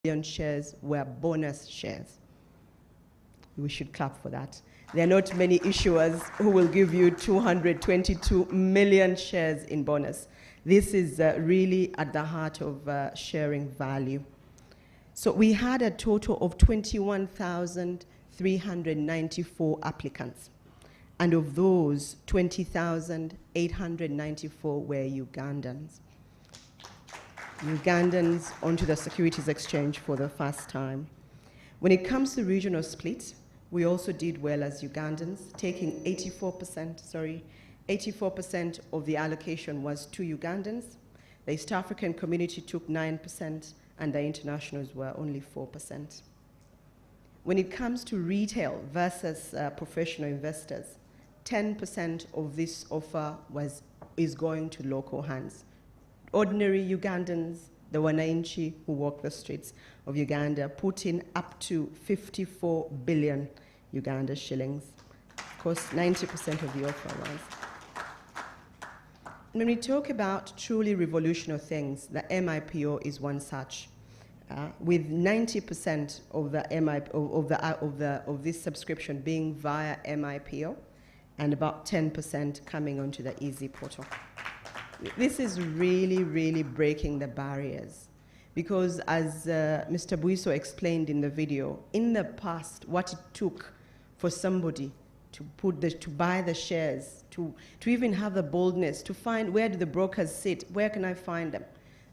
million shares were bonus shares. We should clap for that. There are not many issuers who will give you 222 million shares in bonus. This is really at the heart of sharing value. So we had a total of 21,394 applicants. And of those, 20,894 were Ugandans. Ugandans onto the Securities Exchange for the first time. When it comes to regional split, we also did well as Ugandans, taking 84% of the allocation was to Ugandans. The East African community took 9%, and the internationals were only 4%. When it comes to retail versus professional investors, 10% of this offer is going to local hands. Ordinary Ugandans, the wananchi who walk the streets of Uganda, put in up to 54 billion Uganda shillings. Of course, 90% of the offer was. When we talk about truly revolutionary things, the MIPO is one such. With 90% of this subscription being via MIPO, and about 10% coming onto the Easy portal. This is really, really breaking the barriers, because as Mr. Buiso explained in the video, in the past, what it took for somebody to buy the shares, to even have the boldness to find where do the brokers sit, where can I find them,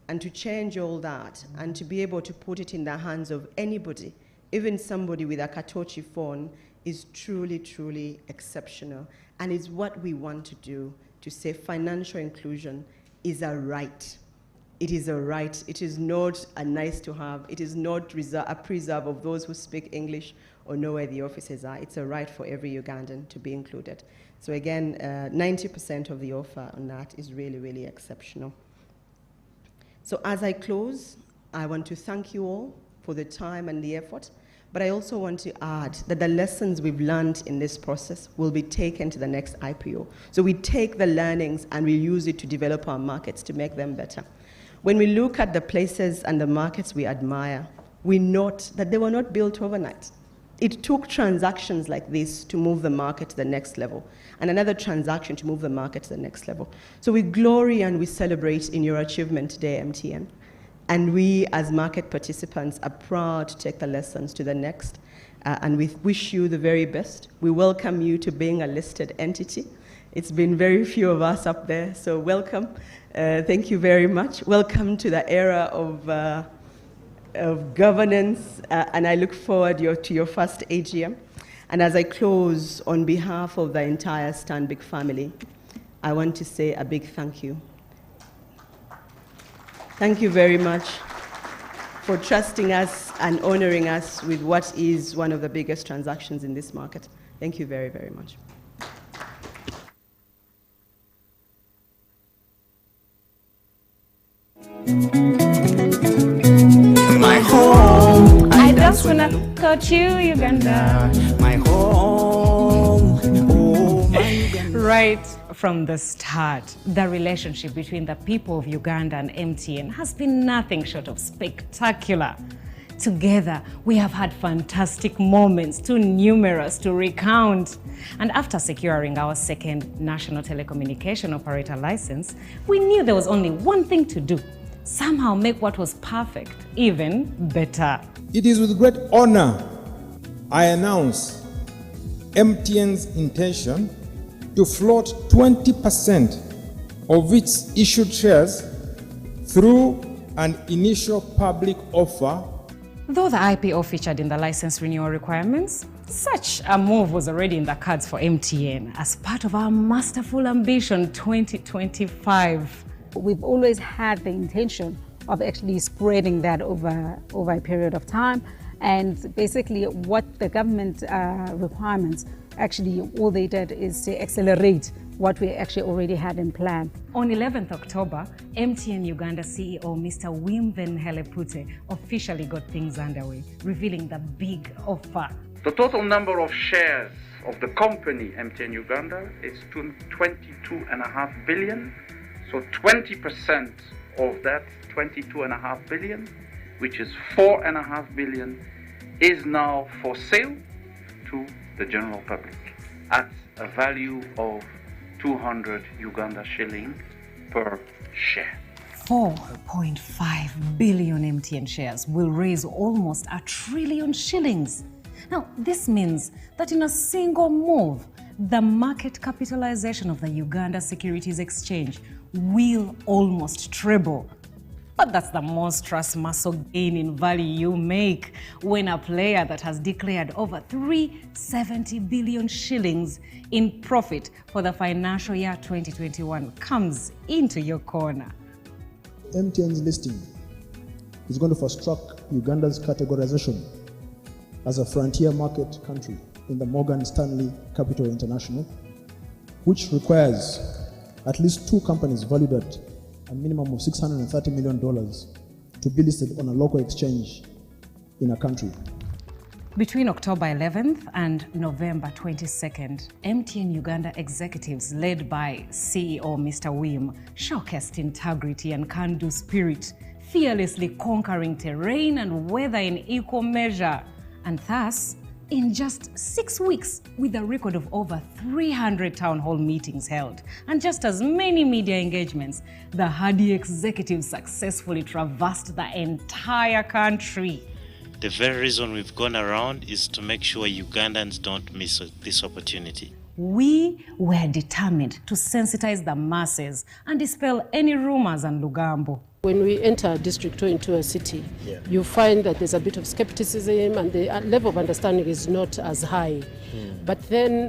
and to change all that and to be able to put it in the hands of anybody, even somebody with a Katochi phone, is truly, truly exceptional. And it's what we want to do, to say financial inclusion is a right. It is a right. It is not a nice to have. It is not a preserve of those who speak English or know where the offices are. It's a right for every Ugandan to be included. So again, 90% of the offer on that is really, really exceptional. So as I close, I want to thank you all for the time and the effort. But I also want to add that the lessons we've learned in this process will be taken to the next IPO. So we take the learnings and we use it to develop our markets to make them better. When we look at the places and the markets we admire, we note that they were not built overnight. It took transactions like this to move the market to the next level, and another transaction to move the market to the next level. So we glory and we celebrate in your achievement today, MTN. And we, as market participants, are proud to take the lessons to the next. And we wish you the very best. We welcome you to being a listed entity. It's been very few of us up there, so welcome. Thank you very much. Welcome to the era of governance, and I look forward to your first AGM. And as I close, on behalf of the entire Stanbic family, I want to say a big thank you. Thank you very much for trusting us and honoring us with what is one of the biggest transactions in this market. Thank you very, very much. My home, I just wanna go to Uganda. My home, oh my Uganda. Right from the start, the relationship between the people of Uganda and MTN has been nothing short of spectacular. Together, we have had fantastic moments, too numerous to recount. And after securing our second national telecommunication operator license, we knew there was only one thing to do: somehow make what was perfect even better. It is with great honor I announce MTN's intention to float 20% of its issued shares through an initial public offer. Though the IPO featured in the license renewal requirements, such a move was already in the cards for MTN as part of our masterful ambition 2025. We've always had the intention of actually spreading that over a period of time, and basically what the government requirements, actually all they did is to accelerate what we actually already had in plan. On 11th October, MTN Uganda CEO Mr. Wim Van Hellepute officially got things underway, revealing the big offer. The total number of shares of the company MTN Uganda is 22.5 billion. So 20% of that 22.5 billion which is 4.5 billion, is now for sale to the general public at a value of 200 Uganda shilling per share. 4.5 billion MTN shares will raise almost 1 trillion shillings. Now, this means that in a single move, the market capitalization of the Uganda Securities Exchange will almost treble. But that's the monstrous muscle gain in value you make when a player that has declared over 370 billion shillings in profit for the financial year 2021 comes into your corner. MTN's listing is going to fast-track Uganda's categorization as a frontier market country in the Morgan Stanley Capital International, which requires at least 2 companies valued at a minimum of $630 million to be listed on a local exchange in a country. Between October 11th and November 22nd, MTN Uganda executives led by CEO Mr. Wim showcased integrity and can-do spirit, fearlessly conquering terrain and weather in equal measure. And thus, in just 6 weeks, with a record of over 300 town hall meetings held and just as many media engagements, the hardy executives successfully traversed the entire country. The very reason we've gone around is to make sure Ugandans don't miss this opportunity. We were determined to sensitize the masses and dispel any rumors and lugambo. When we enter a district or into a city, you find that there's a bit of skepticism and the level of understanding is not as high. But then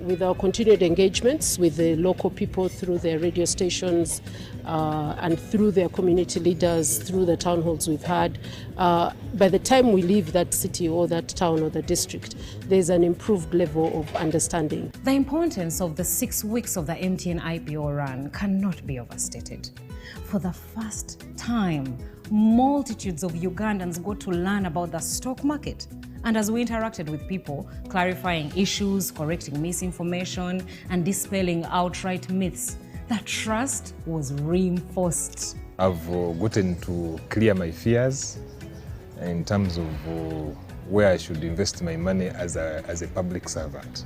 with our continued engagements with the local people through their radio stations and through their community leaders, through the town halls we've had, by the time we leave that city or that town or the district, there's an improved level of understanding. The importance of the 6 weeks of the MTN IPO run cannot be overstated. For the first time, multitudes of Ugandans got to learn about the stock market. And as we interacted with people, clarifying issues, correcting misinformation, and dispelling outright myths, the trust was reinforced. I've gotten to clear my fears in terms of where I should invest my money as a public servant.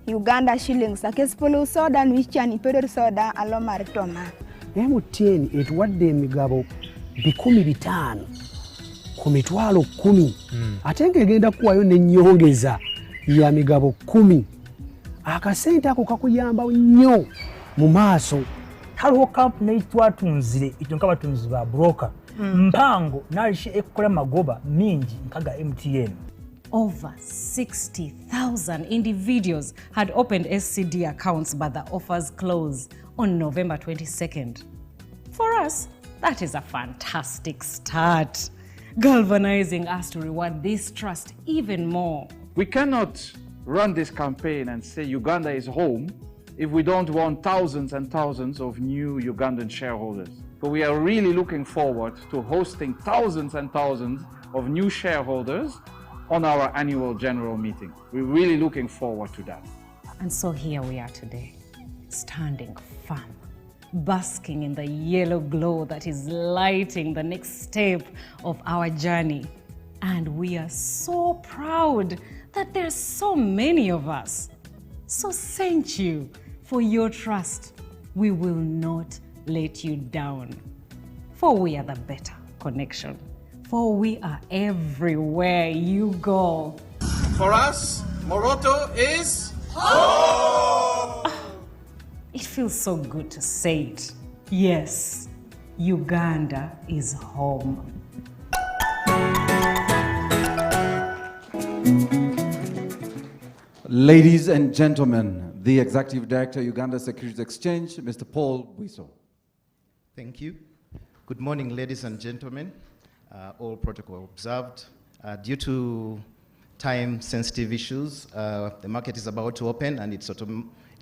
Uganda shillings akesipolo soda nwichani pedro soda alomar toma. MTN etuwadde emigabo 15 ku mitwalo 10 ate ng'egenda kuwayo n'ennyongeza ya migabo 10. Akasente ako kakuyamba nnyo mu maaso. Haliwo kampuni twatunzire itonka batunzi ba broker mpango nalishi ekola magoba mingi nkaga MTN. Over 60,000 individuals had opened SCD accounts, but the offers closed on November 22nd. For us, that is a fantastic start, galvanizing us to reward this trust even more. We cannot run this campaign and say Uganda is home if we don't want thousands and thousands of new Ugandan shareholders. So we are really looking forward to hosting thousands and thousands of new shareholders on our annual general meeting. We're really looking forward to that. And so here we are today, standing firm, basking in the yellow glow that is lighting the next step of our journey. And we are so proud that there's so many of us. So thank you for your trust. We will not let you down. For we are the better connection. For we are everywhere you go. For us, Moroto is home! It feels so good to say it. Yes, Uganda is home. Ladies and gentlemen, the Executive Director, Uganda Securities Exchange, Mr. Paul Bwiso. Thank you. Good morning, ladies and gentlemen. All protocol observed. Due to time-sensitive issues, the market is about to open and it's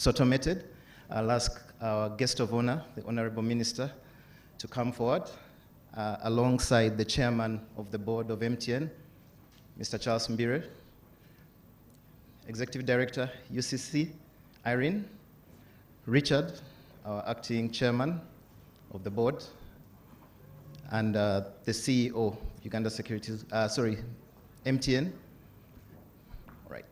automated. I'll ask our guest of honor, the Honorable Minister, to come forward alongside the Chairman of the Board of MTN, Mr. Charles Mbire, Executive Director, UCC, Irene, Richard, our acting chairman of the board, and the CEO, Uganda Securities, MTN. All right.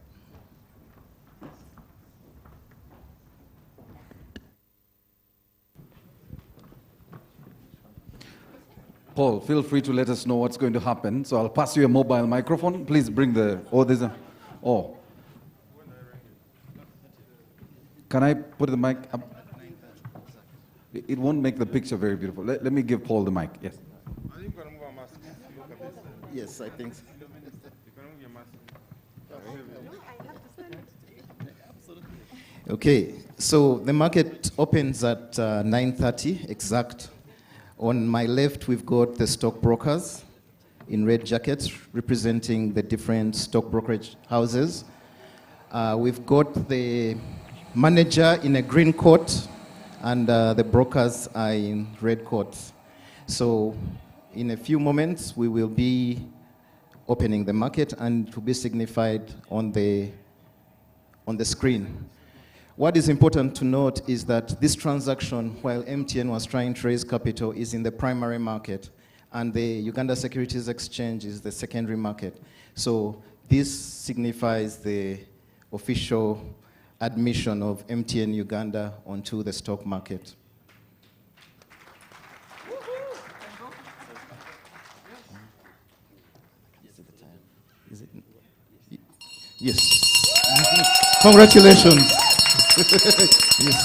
Paul, feel free to let us know what's going to happen. So I'll pass you a mobile microphone. Please bring the, Can I put the mic up? It won't make the picture very beautiful. Let me give Paul the mic, yes. Yes, I think so. Okay, so the market opens at 9:30 exact. On my left, we've got the stockbrokers in red jackets representing the different stock brokerage houses. We've got the manager in a green coat, and the brokers are in red coats. So in a few moments, we will be opening the market, and it will be signified on the screen. What is important to note is that this transaction, while MTN was trying to raise capital, is in the primary market, and the Uganda Securities Exchange is the secondary market. So this signifies the official admission of MTN Uganda onto the stock market. Is it? Yes. Congratulations. Yes.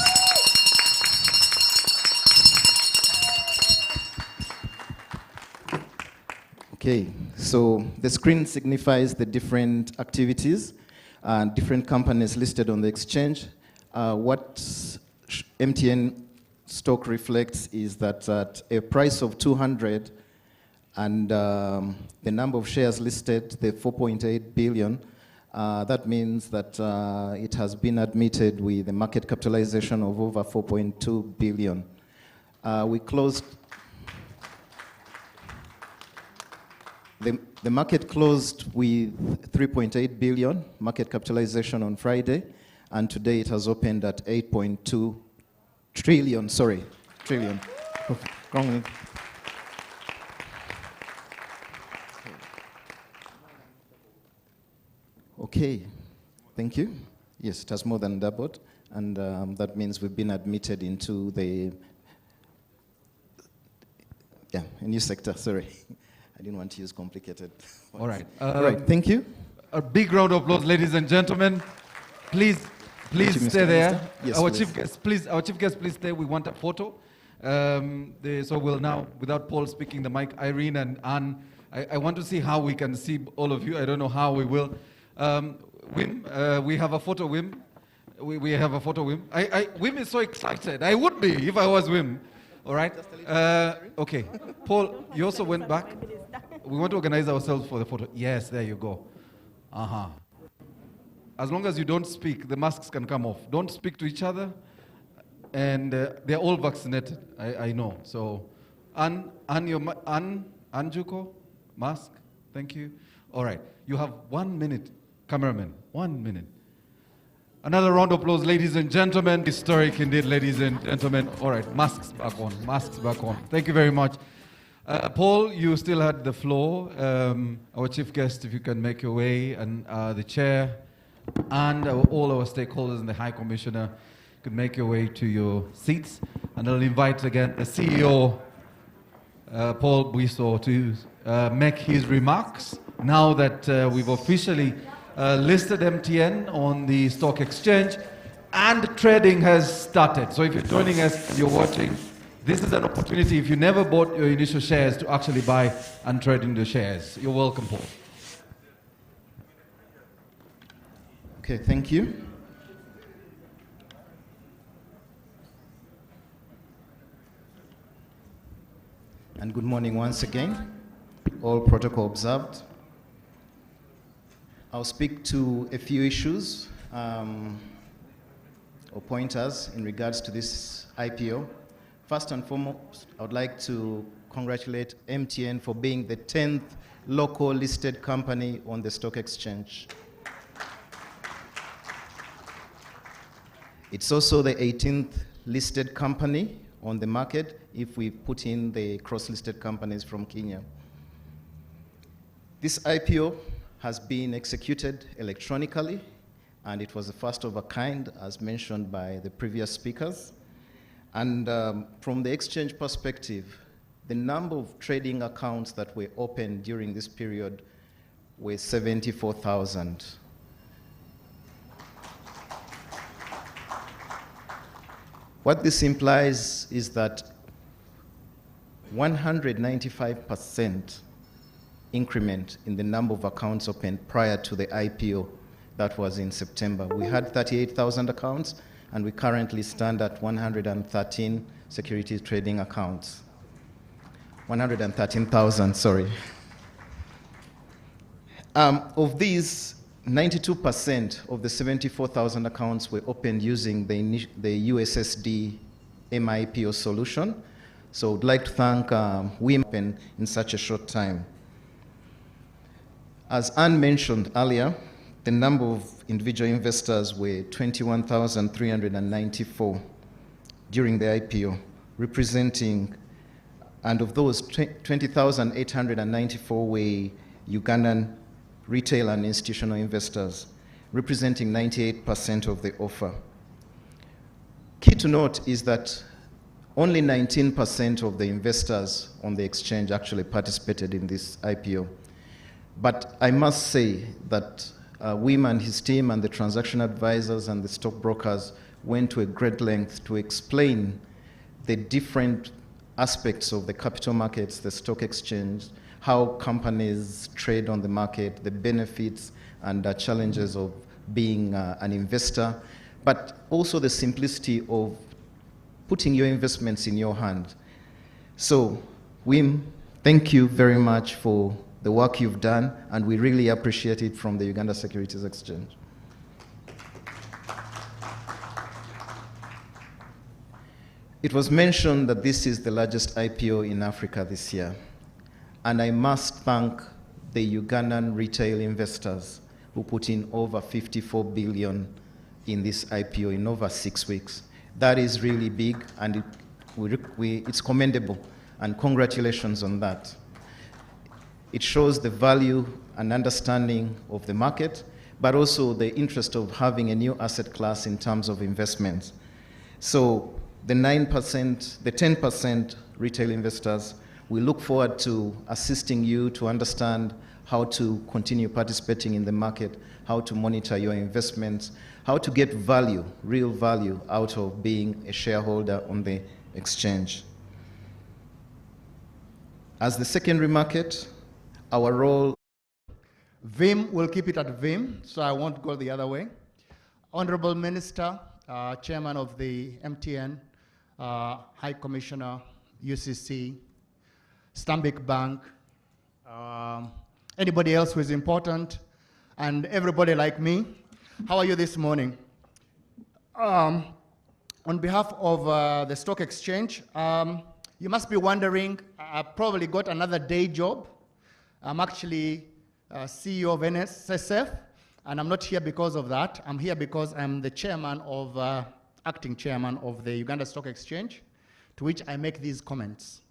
Okay, so the screen signifies the different activities and different companies listed on the exchange. What MTN stock reflects is that at a price of 200 and the number of shares listed, the 4.8 billion, that means that it has been admitted with a market capitalization of over 4.2 billion. We closed, the market closed with 3.8 billion market capitalization on Friday, and today it has opened at 8.2 trillion, trillion. Wrong. Okay, thank you. Yes, it has more than doubled, and that means we've been admitted into the, a new sector, sorry. I didn't want to use complicated words. All right. All right, thank you. A big round of applause, ladies and gentlemen. Please stay there. Yes, our please. Chief guest, please stay. We want a photo. So we'll now, without Paul speaking the mic, Irene and Anne, I want to see how we can see all of you. I don't know how we will. Wim, we have a photo, Wim. We have a photo, Wim. Wim is so excited. I would be if I was Wim. All right. Okay. Paul, you also went back. We want to organize ourselves for the photo. Yes, there you go. As long as you don't speak, the masks can come off. Don't speak to each other. And they're all vaccinated, I know. So, Anjuko, mask. Thank you. All right. You have 1 minute, cameraman. 1 minute. Another round of applause, ladies and gentlemen. Historic indeed, ladies and gentlemen. All right, masks back on, masks back on. Thank you very much. Paul, you still had the floor. Our chief guest, if you can make your way, and the chair, and all our stakeholders and the High Commissioner could make your way to your seats. And I'll invite again the CEO, Paul Buiso, to make his remarks now that we've officially listed MTN on the stock exchange and trading has started. So if you're joining us, you're watching, this is an opportunity, if you never bought your initial shares, to actually buy and trade in the shares. You're welcome, Paul. Okay, thank you. And good morning once again. All protocol observed. I'll speak to a few issues or pointers in regards to this IPO. First and foremost, I would like to congratulate MTN for being the 10th local listed company on the stock exchange. It's also the 18th listed company on the market if we put in the cross-listed companies from Kenya. This IPO has been executed electronically, and it was the first of a kind, as mentioned by the previous speakers. And from the exchange perspective, the number of trading accounts that were opened during this period were 74,000. What this implies is that 195% increment in the number of accounts opened prior to the IPO. That was in September. We had 38,000 accounts, and we currently stand at 113 securities trading accounts. 113,000, sorry. Of these, 92% of the 74,000 accounts were opened using the USSD MIPO solution. So I'd like to thank women in such a short time. As Anne mentioned earlier, the number of individual investors were 21,394 during the IPO, representing, and of those, 20,894 were Ugandan retail and institutional investors, representing 98% of the offer. Key to note is that only 19% of the investors on the exchange actually participated in this IPO. But I must say that Wim and his team and the transaction advisors and the stockbrokers went to a great length to explain the different aspects of the capital markets, the stock exchange, how companies trade on the market, the benefits and the challenges of being an investor, but also the simplicity of putting your investments in your hand. So, Wim, thank you very much for the work you've done, and we really appreciate it from the Uganda Securities Exchange. It was mentioned that this is the largest IPO in Africa this year. And I must thank the Ugandan retail investors who put in over 54 billion in this IPO in over 6 weeks. That is really big, and it's commendable, and congratulations on that. It shows the value and understanding of the market, but also the interest of having a new asset class in terms of investments. So the 9%, the 10% retail investors, we look forward to assisting you to understand how to continue participating in the market, how to monitor your investments, how to get value, real value, out of being a shareholder on the exchange. As the secondary market, our role... Vim will keep it at Vim, so I won't go the other way. Honorable Minister, Chairman of the MTN, High Commissioner, UCC, Stanbic Bank, anybody else who is important, and everybody like me. How are you this morning? On behalf of the stock exchange, you must be wondering, I've probably got another day job. I'm actually CEO of NSSF, and I'm not here because of that. I'm here because I'm the chairman of, acting chairman of the Uganda Stock Exchange, to which I make these comments.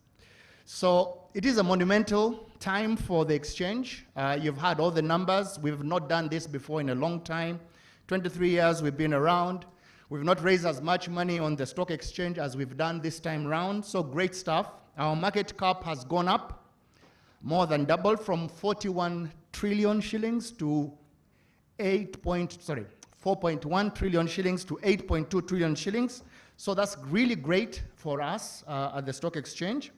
So it is a monumental time for the exchange. You've heard all the numbers. We've not done this before in a long time. 23 years we've been around. We've not raised as much money on the stock exchange as we've done this time round. So great stuff. Our market cap has gone up, more than doubled, from 41 trillion shillings to 4.1 trillion shillings to 8.2 trillion shillings. So that's really great for us at the stock exchange.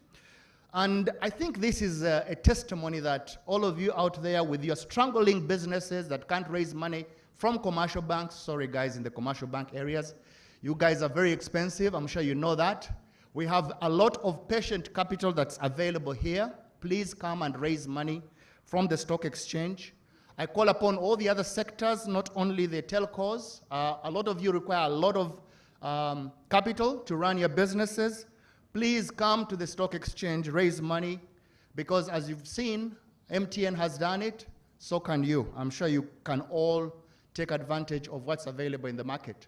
And I think this is a testimony that all of you out there with your struggling businesses that can't raise money from commercial banks, sorry guys in the commercial bank areas, you guys are very expensive, I'm sure you know that. We have a lot of patient capital that's available here. Please come and raise money from the stock exchange. I call upon all the other sectors, not only the telcos. A lot of you require a lot of capital to run your businesses. Please come to the stock exchange, raise money, because as you've seen, MTN has done it, so can you. I'm sure you can all take advantage of what's available in the market.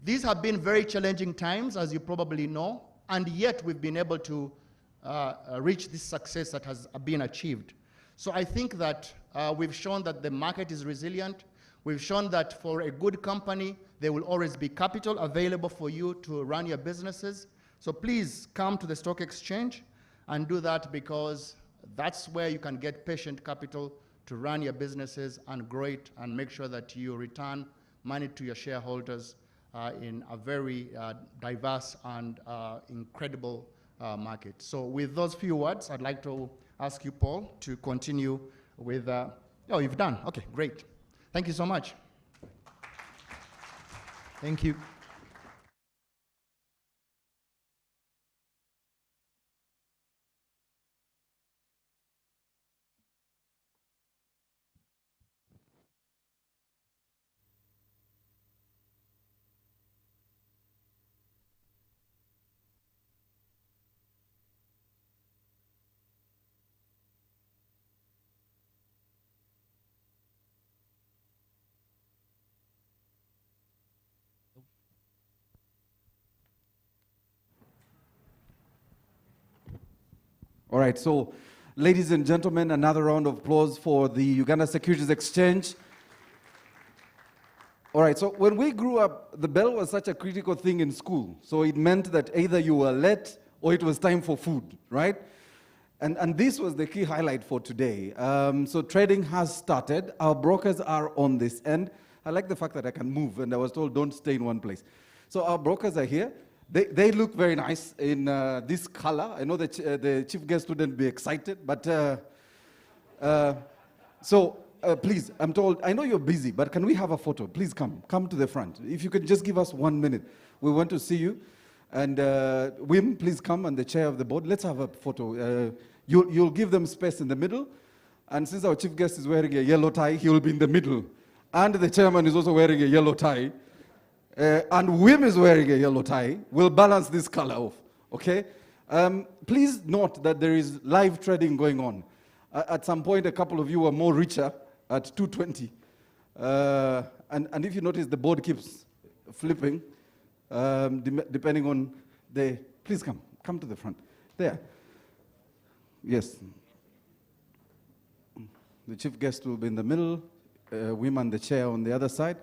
These have been very challenging times, as you probably know, and yet we've been able to reach this success that has been achieved. So I think that we've shown that the market is resilient. We've shown that for a good company, there will always be capital available for you to run your businesses. So please come to the stock exchange and do that, because that's where you can get patient capital to run your businesses and grow it and make sure that you return money to your shareholders in a very diverse and incredible market. So with those few words, I'd like to ask you, Paul, to continue with, oh, you've done, okay, great. Thank you so much. Thank you. All right, so ladies and gentlemen, another round of applause for the Uganda Securities Exchange. All right, so when we grew up, the bell was such a critical thing in school. So it meant that either you were late or it was time for food, right? And this was the key highlight for today. So trading has started. Our brokers are on this end. I like the fact that I can move, and I was told don't stay in one place. So our brokers are here. They look very nice in this color. I know the chief guest wouldn't be excited, but please, I'm told, I know you're busy, but can we have a photo? Please come to the front. If you could just give us 1 minute. We want to see you. And Wim, please come on the chair of the board. Let's have a photo. You'll give them space in the middle. And since our chief guest is wearing a yellow tie, he will be in the middle. And the chairman is also wearing a yellow tie. And Wim is wearing a yellow tie. We'll balance this color off, okay? Please note that there is live trading going on. At some point, a couple of you were more richer at 220. And if you notice, the board keeps flipping, depending on the... Please come to the front. There. Yes. The chief guest will be in the middle, Wim and the chair on the other side,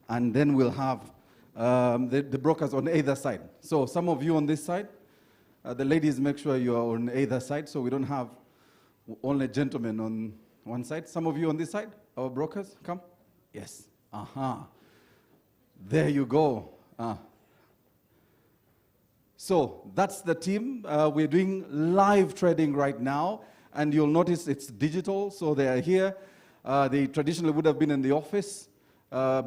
and then we'll have the brokers on either side. So some of you on this side, the ladies make sure you are on either side so we don't have only gentlemen on one side. Some of you on this side, our brokers, come. Yes. There you go. So that's the team. We're doing live trading right now, and you'll notice it's digital, so they are here. They traditionally would have been in the office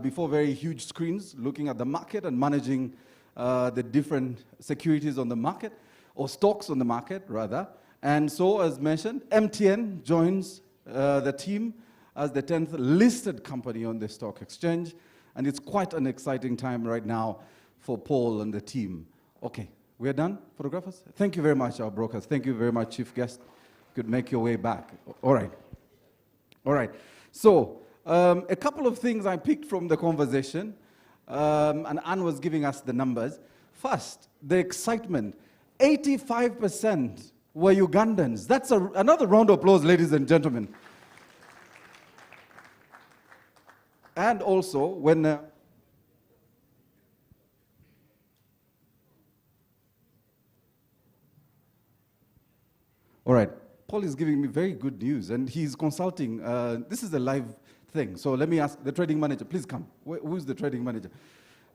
before very huge screens, looking at the market and managing the different securities on the market, or stocks on the market, rather. And so, as mentioned, MTN joins the team as the 10th listed company on the stock exchange, and it's quite an exciting time right now for Paul and the team. Okay, we're done, photographers? Thank you very much, our brokers. Thank you very much, chief guest. You could make your way back. All right. All right. So, a couple of things I picked from the conversation, and Anne was giving us the numbers. First, the excitement. 85% were Ugandans. That's another round of applause, ladies and gentlemen. And also, when... all right, Paul is giving me very good news, and he's consulting. This is a live thing, so let me ask the trading manager. Please come. Who's the trading manager?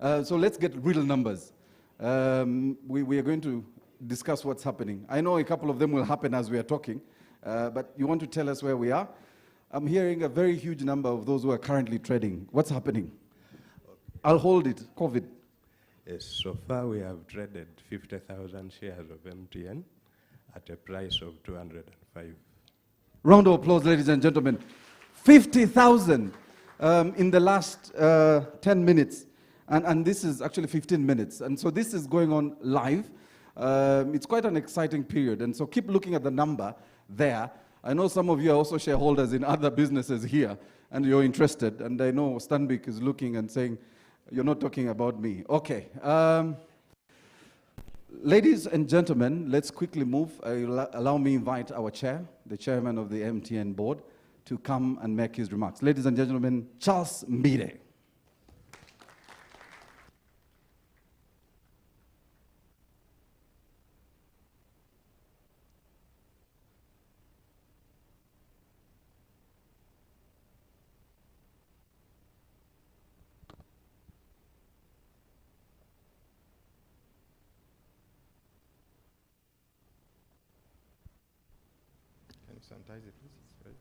So let's get real numbers. We are going to discuss what's happening. I know a couple of them will happen as we are talking, but you want to tell us where we are? I'm hearing a very huge number of those who are currently trading. What's happening? I'll hold it. COVID. Yes, so far we have traded 50,000 shares of MTN at a price of 205. Round of applause, ladies and gentlemen. 50,000 in the last 10 minutes. And this is actually 15 minutes. And so this is going on live. It's quite an exciting period. And so keep looking at the number there. I know some of you are also shareholders in other businesses here, and you're interested. And I know Stanbic is looking and saying, You're not talking about me. Okay. Ladies and gentlemen, let's quickly move. Allow me to invite our chair, the chairman of the MTN board, to come and make his remarks. Ladies and gentlemen, Charles Mbide. Sanitize it, please.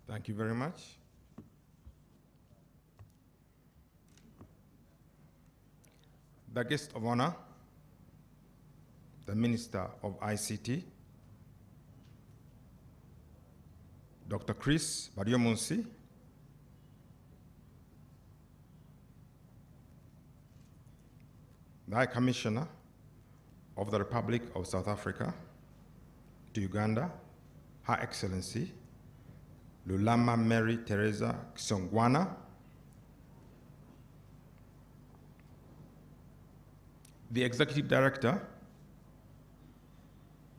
Thank you very much. The guest of honor, the Minister of ICT, Dr. Chris Baryomunsi, the High Commissioner of the Republic of South Africa to Uganda, Her Excellency Lulama Mary Teresa Kisongwana, the Executive Director,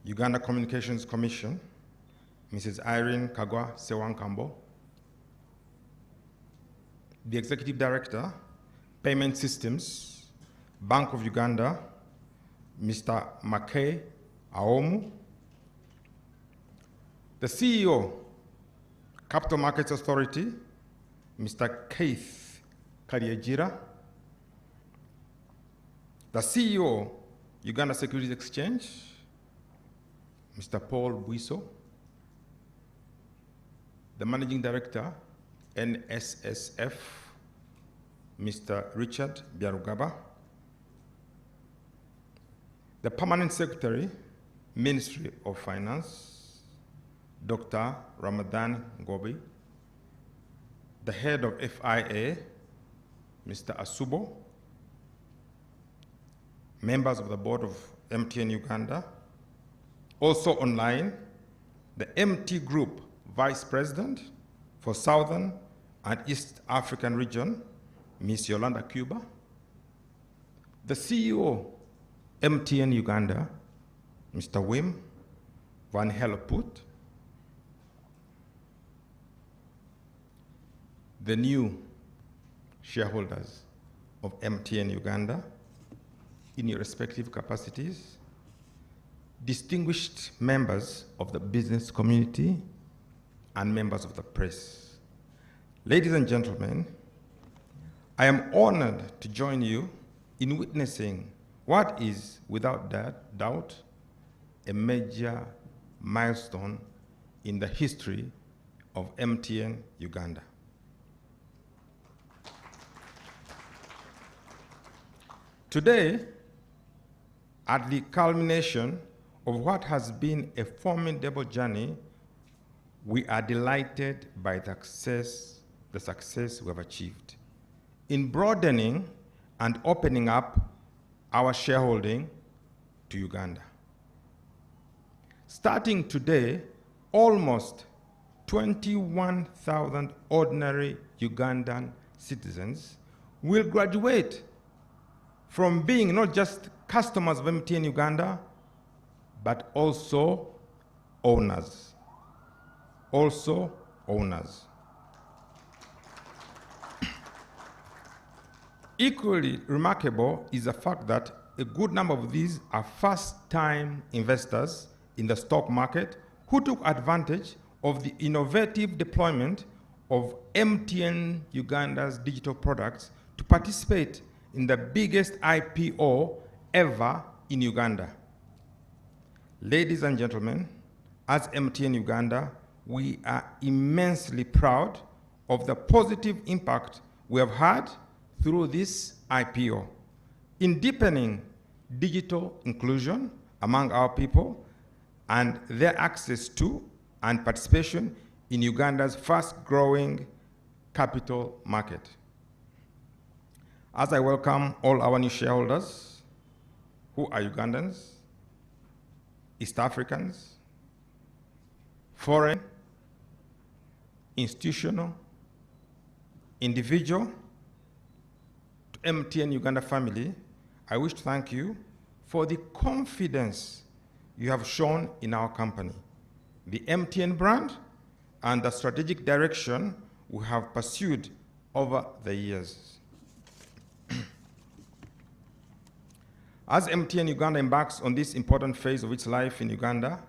Uganda Communications Commission, Mrs. Irene Kagwa Sewankambo, the Executive Director, Payment Systems, Bank of Uganda, Mr. Makay Aomu, the CEO, Capital Markets Authority, Mr. Keith Kariejira, the CEO, Uganda Securities Exchange, Mr. Paul Buiso, the Managing Director, NSSF, Mr. Richard Biarugaba, the Permanent Secretary, Ministry of Finance, Dr. Ramadan Ngobi, the Head of FIA, Mr. Asubo, members of the Board of MTN Uganda, also online, the MT Group Vice President for Southern and East African Region, Ms. Yolanda Cuba, the CEO, MTN Uganda, Mr. Wim Van Helleput, the new shareholders of MTN Uganda in your respective capacities, distinguished members of the business community, and members of the press. Ladies and gentlemen, I am honored to join you in witnessing what is, without doubt, a major milestone in the history of MTN Uganda. Today, at the culmination of what has been a formidable journey, we are delighted by the success we have achieved in broadening and opening up our shareholding to Uganda. Starting today, almost 21,000 ordinary Ugandan citizens will graduate from being not just customers of MTN Uganda, but also owners. Equally remarkable is the fact that a good number of these are first-time investors in the stock market who took advantage of the innovative deployment of MTN Uganda's digital products to participate in the biggest IPO ever in Uganda. Ladies and gentlemen, as MTN Uganda, we are immensely proud of the positive impact we have had through this IPO in deepening digital inclusion among our people and their access to and participation in Uganda's fast-growing capital market. As I welcome all our new shareholders who are Ugandans, East Africans, foreign, institutional, individual, to MTN Uganda family, I wish to thank you for the confidence you have shown in our company, the MTN brand, and the strategic direction we have pursued over the years. As MTN Uganda embarks on this important phase of its life in Uganda,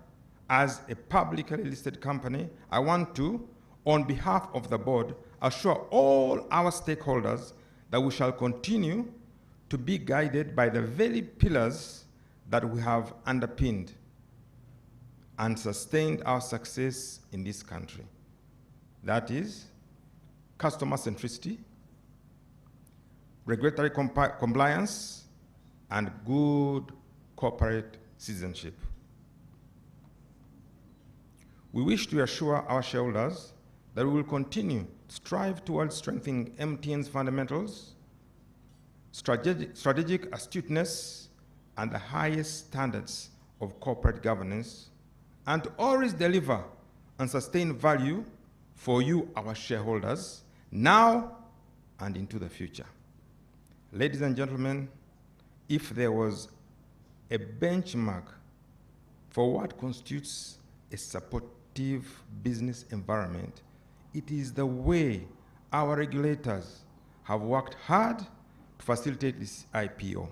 as a publicly listed company, I want to, on behalf of the board, assure all our stakeholders that we shall continue to be guided by the very pillars that we have underpinned and sustained our success in this country. That is customer centricity, regulatory compliance, and good corporate citizenship. We wish to assure our shareholders that we will continue to strive towards strengthening MTN's fundamentals, strategic astuteness, and the highest standards of corporate governance, and to always deliver and sustain value for you, our shareholders, now and into the future. Ladies and gentlemen, if there was a benchmark for what constitutes a supportive business environment, it is the way our regulators have worked hard to facilitate this IPO.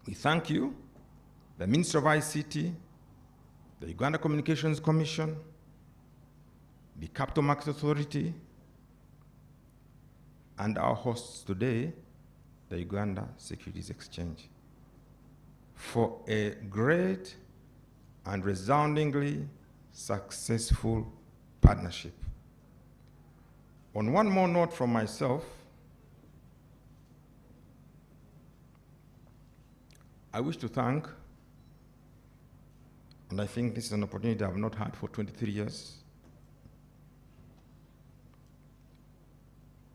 We thank you, the Minister of ICT, the Uganda Communications Commission, the Capital Markets Authority, and our hosts today, the Uganda Securities Exchange, for a great and resoundingly successful partnership. On one more note from myself, I wish to thank, and I think this is an opportunity I have not had for 23 years,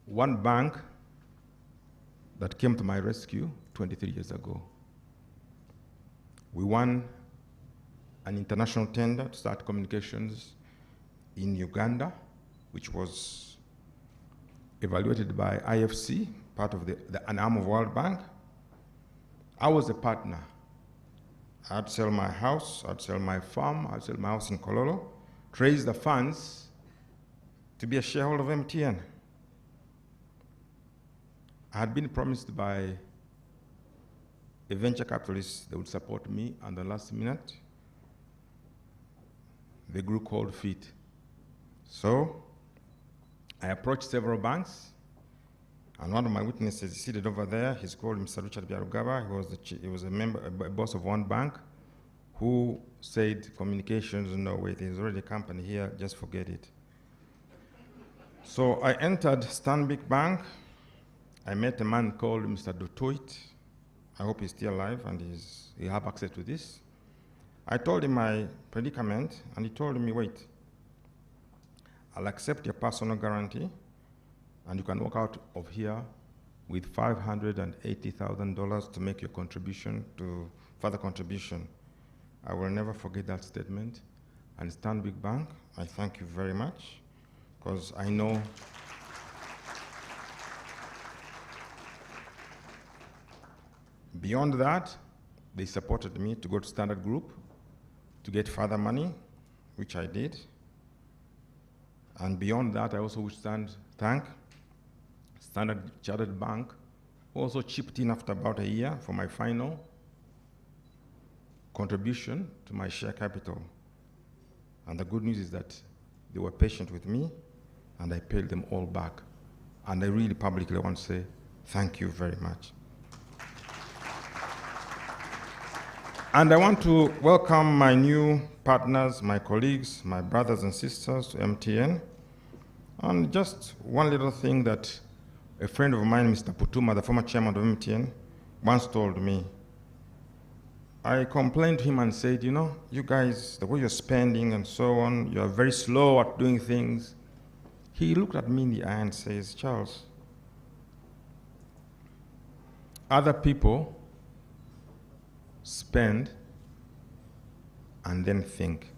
one bank that came to my rescue 23 years ago. We won an international tender to start communications in Uganda, which was evaluated by IFC, part of an arm of World Bank. I was a partner. I'd sell my house, I'd sell my farm, I'd sell my house in Kololo, to raise the funds to be a shareholder of MTN. I had been promised by a venture capitalist that would support me, and the last minute, they grew cold feet. So I approached several banks, and one of my witnesses is seated over there. He's called Mr. Richard Byarugaba. He was a boss of one bank who said, communications, no, wait, there's already a company here, just forget it. So I entered Stanbic Bank. I met a man called Mr. Dutoit. I hope he's still alive and he have access to this. I told him my predicament, and he told me, wait, I'll accept your personal guarantee, and you can walk out of here with $580,000 to make your contribution, to further contribution. I will never forget that statement. And Stanbic Bank, I thank you very much, because I know beyond that, they supported me to go to Standard Group to get further money, which I did. And beyond that, I also wish to thank Standard Chartered Bank, who also chipped in after about a year for my final contribution to my share capital. And the good news is that they were patient with me, and I paid them all back. And I really publicly want to say thank you very much. And I want to welcome my new partners, my colleagues, my brothers and sisters to MTN. And just one little thing that a friend of mine, Mr. Putuma, the former chairman of MTN, once told me. I complained to him and said, you know, you guys, the way you're spending and so on, you're very slow at doing things. He looked at me in the eye and says, Charles, other people spend and then think.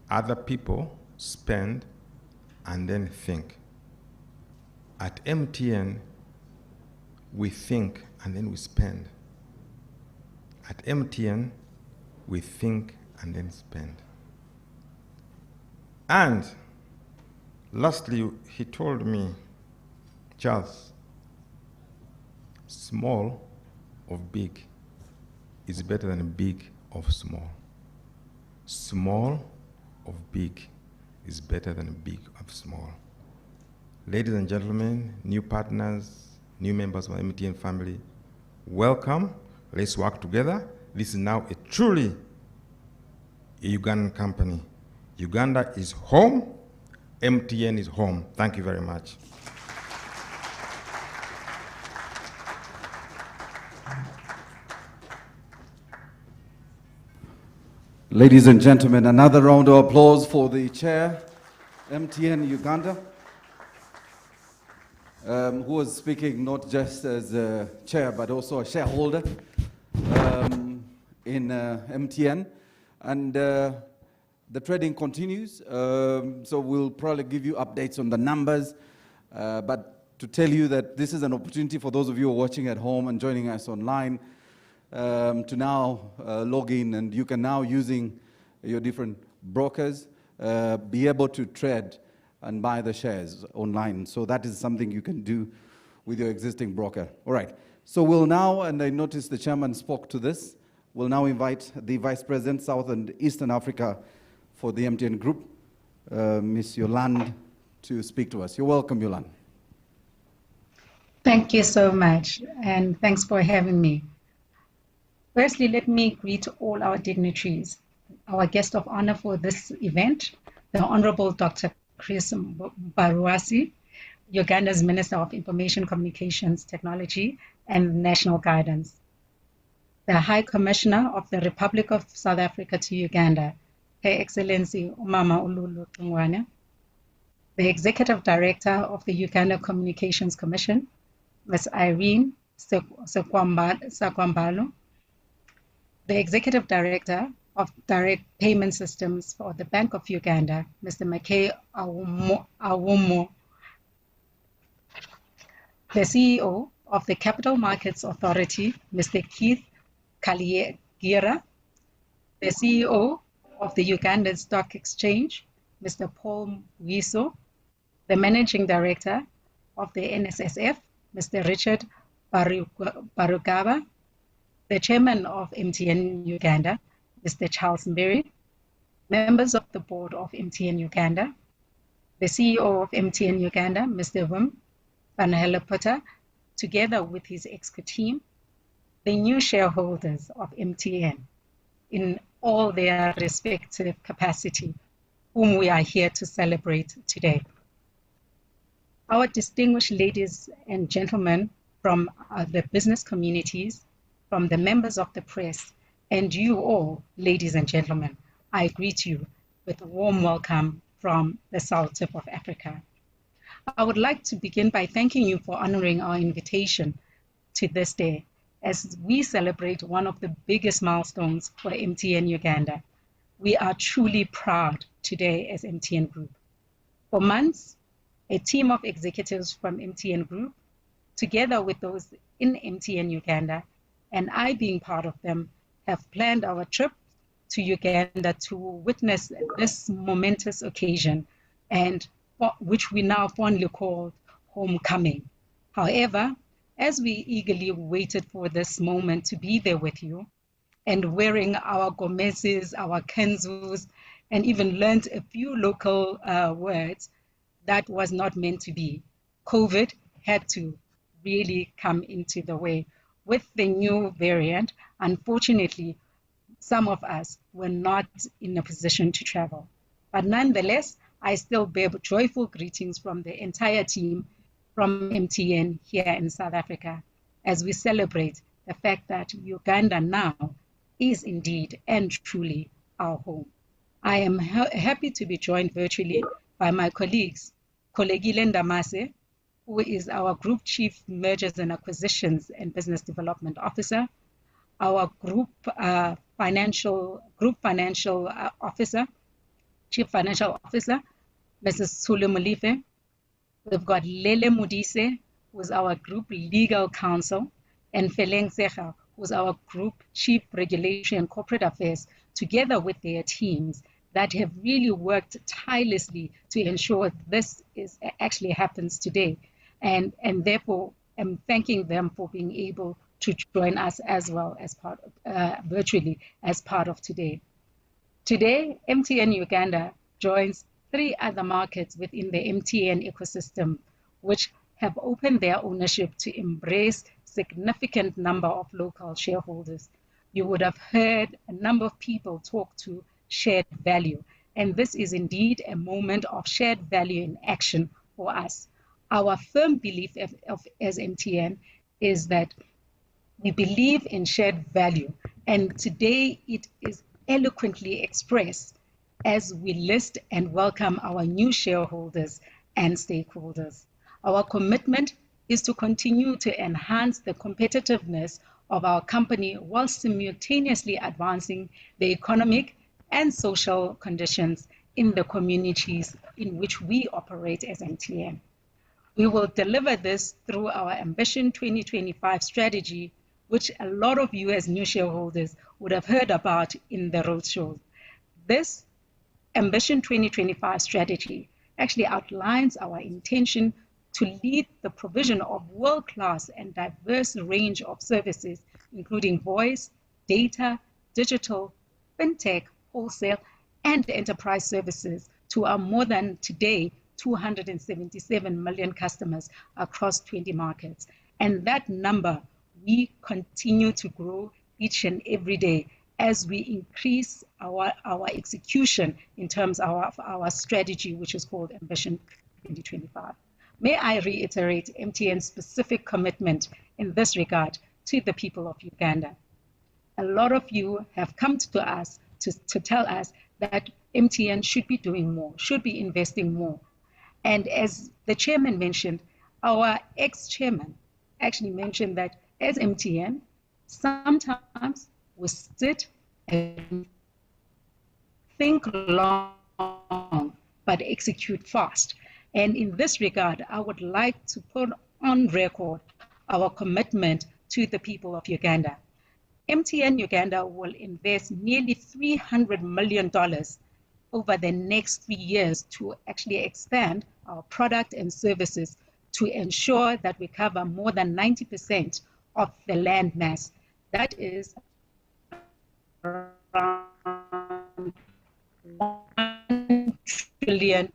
other people spend and then think. At MTN, we think and then we spend. At MTN, we think and then spend. And lastly, he told me, Charles, small of big is better than big of small. Small of big is better than big of small. Ladies and gentlemen, new partners, new members of the MTN family, welcome. Let's work together. This is now a truly Ugandan company. Uganda is home. MTN is home. Thank you very much. Ladies and gentlemen, another round of applause for the chair, MTN Uganda, who is speaking not just as a chair, but also a shareholder in MTN. And the trading continues, so we'll probably give you updates on the numbers, but to tell you that this is an opportunity for those of you who are watching at home and joining us online to now log in, and you can now, using your different brokers, be able to trade and buy the shares online. So that is something you can do with your existing broker. All right, so we'll now, and I noticed the chairman spoke to this, we'll now invite the Vice President, South and Eastern Africa for the MTN Group, Ms. Yolande, to speak to us. You're welcome, Yolande. Thank you so much, and thanks for having me. Firstly, let me greet all our dignitaries. Our guest of honor for this event, the Honorable Dr. Chris Baruasi, Uganda's Minister of Information Communications Technology and National Guidance. The High Commissioner of the Republic of South Africa to Uganda, Her Excellency Umama Ululu Tungwane. The Executive Director of the Uganda Communications Commission, Ms. Irene Sakwambalo. The Executive Director of Direct Payment Systems for the Bank of Uganda, Mr. Makay Awumo. The CEO of the Capital Markets Authority, Mr. Keith Kaligira. The CEO of the Ugandan Stock Exchange, Mr. Paul Wiso. The Managing Director of the NSSF, Mr. Richard Barugaba. The Chairman of MTN Uganda, Mr. Charles Mbiri. Members of the Board of MTN Uganda. The CEO of MTN Uganda, Mr. Wim van Helleputter, together with his exco team. The new shareholders of MTN in all their respective capacity, whom we are here to celebrate today. Our distinguished ladies and gentlemen from the business communities, from the members of the press, and you all, ladies and gentlemen, I greet you with a warm welcome from the South Tip of Africa. I would like to begin by thanking you for honoring our invitation to this day as we celebrate one of the biggest milestones for MTN Uganda. We are truly proud today as MTN Group. For months, a team of executives from MTN Group, together with those in MTN Uganda, and I being part of them, have planned our trip to Uganda to witness this momentous occasion, and which we now fondly call homecoming. However, as we eagerly waited for this moment to be there with you, and wearing our gomeses, our kenzus, and even learned a few local words, that was not meant to be. COVID had to really come into the way. With the new variant, unfortunately, some of us were not in a position to travel. But nonetheless, I still bear joyful greetings from the entire team from MTN here in South Africa as we celebrate the fact that Uganda now is indeed and truly our home. I am happy to be joined virtually by my colleagues, Kolegile Ndamase, who is our Group Chief Mergers and Acquisitions and Business Development Officer, our Group Financial Officer, Chief Financial Officer, Mrs. Sulu Molife. We've got Lele Mudise, who's our Group Legal Counsel, and Feleng Secha, who's our Group Chief Regulation and Corporate Affairs, together with their teams that have really worked tirelessly to ensure this actually happens today. And therefore, I'm thanking them for being able to join us as well as part of, virtually as part of today. Today, MTN Uganda joins 3 other markets within the MTN ecosystem, which have opened their ownership to embrace significant number of local shareholders. You would have heard a number of people talk to shared value, and this is indeed a moment of shared value in action for us. Our firm belief as MTN is that we believe in shared value, and today it is eloquently expressed as we list and welcome our new shareholders and stakeholders. Our commitment is to continue to enhance the competitiveness of our company while simultaneously advancing the economic and social conditions in the communities in which we operate as MTN. We will deliver this through our Ambition 2025 strategy, which a lot of you as new shareholders would have heard about in the roadshow. This Ambition 2025 strategy actually outlines our intention to lead the provision of world-class and diverse range of services, including voice, data, digital, fintech, wholesale, and enterprise services to our more than today 277 million customers across 20 markets. And that number, we continue to grow each and every day as we increase our execution in terms of our strategy, which is called Ambition 2025. May I reiterate MTN's specific commitment in this regard to the people of Uganda. A lot of you have come to us to tell us that MTN should be doing more, should be investing more. And as the chairman mentioned, our ex-chairman actually mentioned that as MTN, sometimes we sit and think long, but execute fast. And in this regard, I would like to put on record our commitment to the people of Uganda. MTN Uganda will invest nearly $300 million over the next 3 years to actually expand our product and services to ensure that we cover more than 90% of the land mass. That is around 1 trillion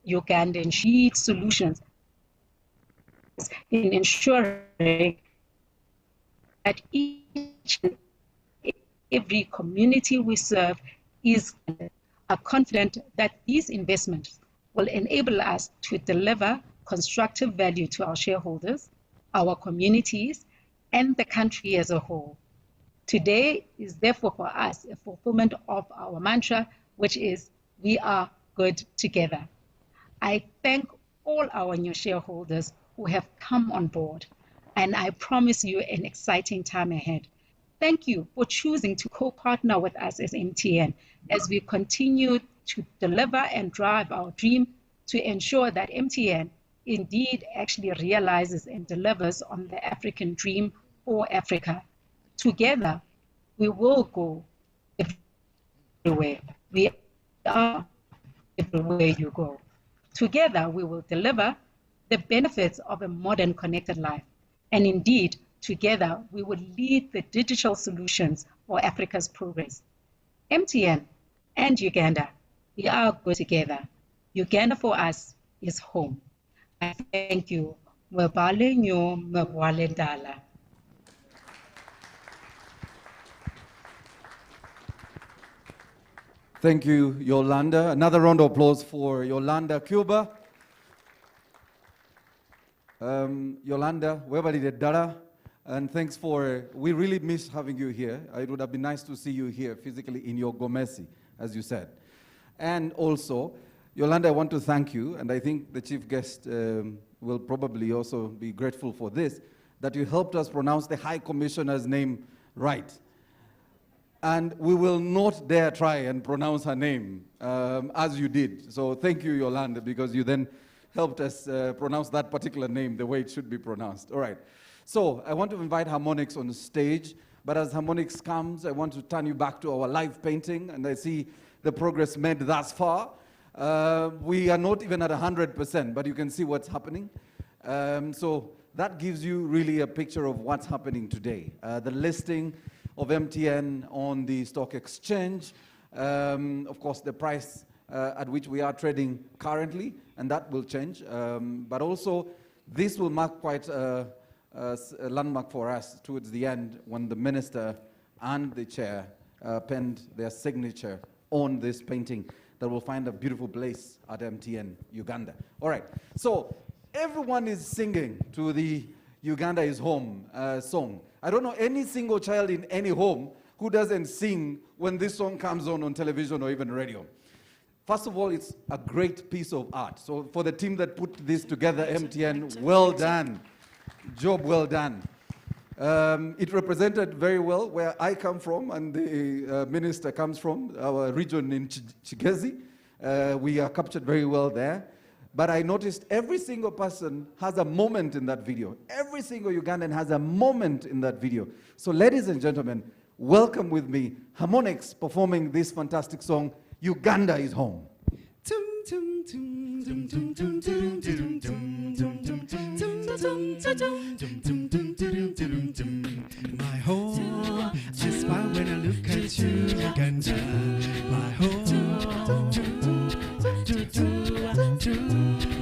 Ugandan sheet solutions in ensuring that each and every community we serve is confident that these investments will enable us to deliver constructive value to our shareholders, our communities, and the country as a whole. Today is therefore for us a fulfillment of our mantra, which is, we are good together. I thank all our new shareholders who have come on board, and I promise you an exciting time ahead. Thank you for choosing to co-partner with us as MTN as we continue to deliver and drive our dream to ensure that MTN indeed actually realizes and delivers on the African dream for Africa. Together, we will go everywhere. We are everywhere you go. Together, we will deliver the benefits of a modern connected life. And indeed, together, we will lead the digital solutions for Africa's progress. MTN and Uganda, we are good together. Uganda for us is home. I thank you. Thank you, Yolanda. Another round of applause for Yolanda Cuba. Yolanda, and thanks for, we really miss having you here. It would have been nice to see you here physically in your Gomesi, as you said. And also, Yolanda, I want to thank you, and I think the chief guest will probably also be grateful for this, that you helped us pronounce the High Commissioner's name right. and we will not dare try and pronounce her name as you did. So thank you, Yolanda, because you then helped us pronounce that particular name the way it should be pronounced. All right. So I want to invite Harmonics on the stage, but as Harmonics comes, I want to turn you back to our live painting, and I see the progress made thus far. We are not even at 100%, but you can see what's happening. So that gives you really a picture of what's happening today. The listing of MTN on the stock exchange, of course the price at which we are trading currently, and that will change. But also this will mark quite a landmark for us towards the end when the minister and the chair penned their signature on this painting that will find a beautiful place at MTN Uganda. All right, so everyone is singing to the Uganda is Home song. I don't know any single child in any home who doesn't sing when this song comes on television or even radio. First of all, it's a great piece of art. So for the team that put this together, MTN, well done. Job well done. It represented very well where I come from and the minister comes from, our region in Chigezi. We are captured very well there. But I noticed every single person has a moment in that video. Every single Ugandan has a moment in that video. So ladies and gentlemen, welcome with me Harmonics performing this fantastic song, Uganda is Home. My home, just why when I look at you, Uganda. My home,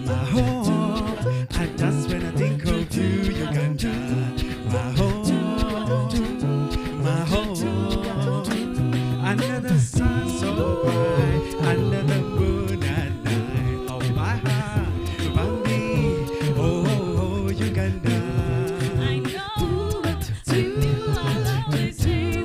my home, and that's when I think of you, Uganda. My home, my home, under the sun so bright, under the moon at night, oh my heart, Bambi, oh, Uganda. I know you are always here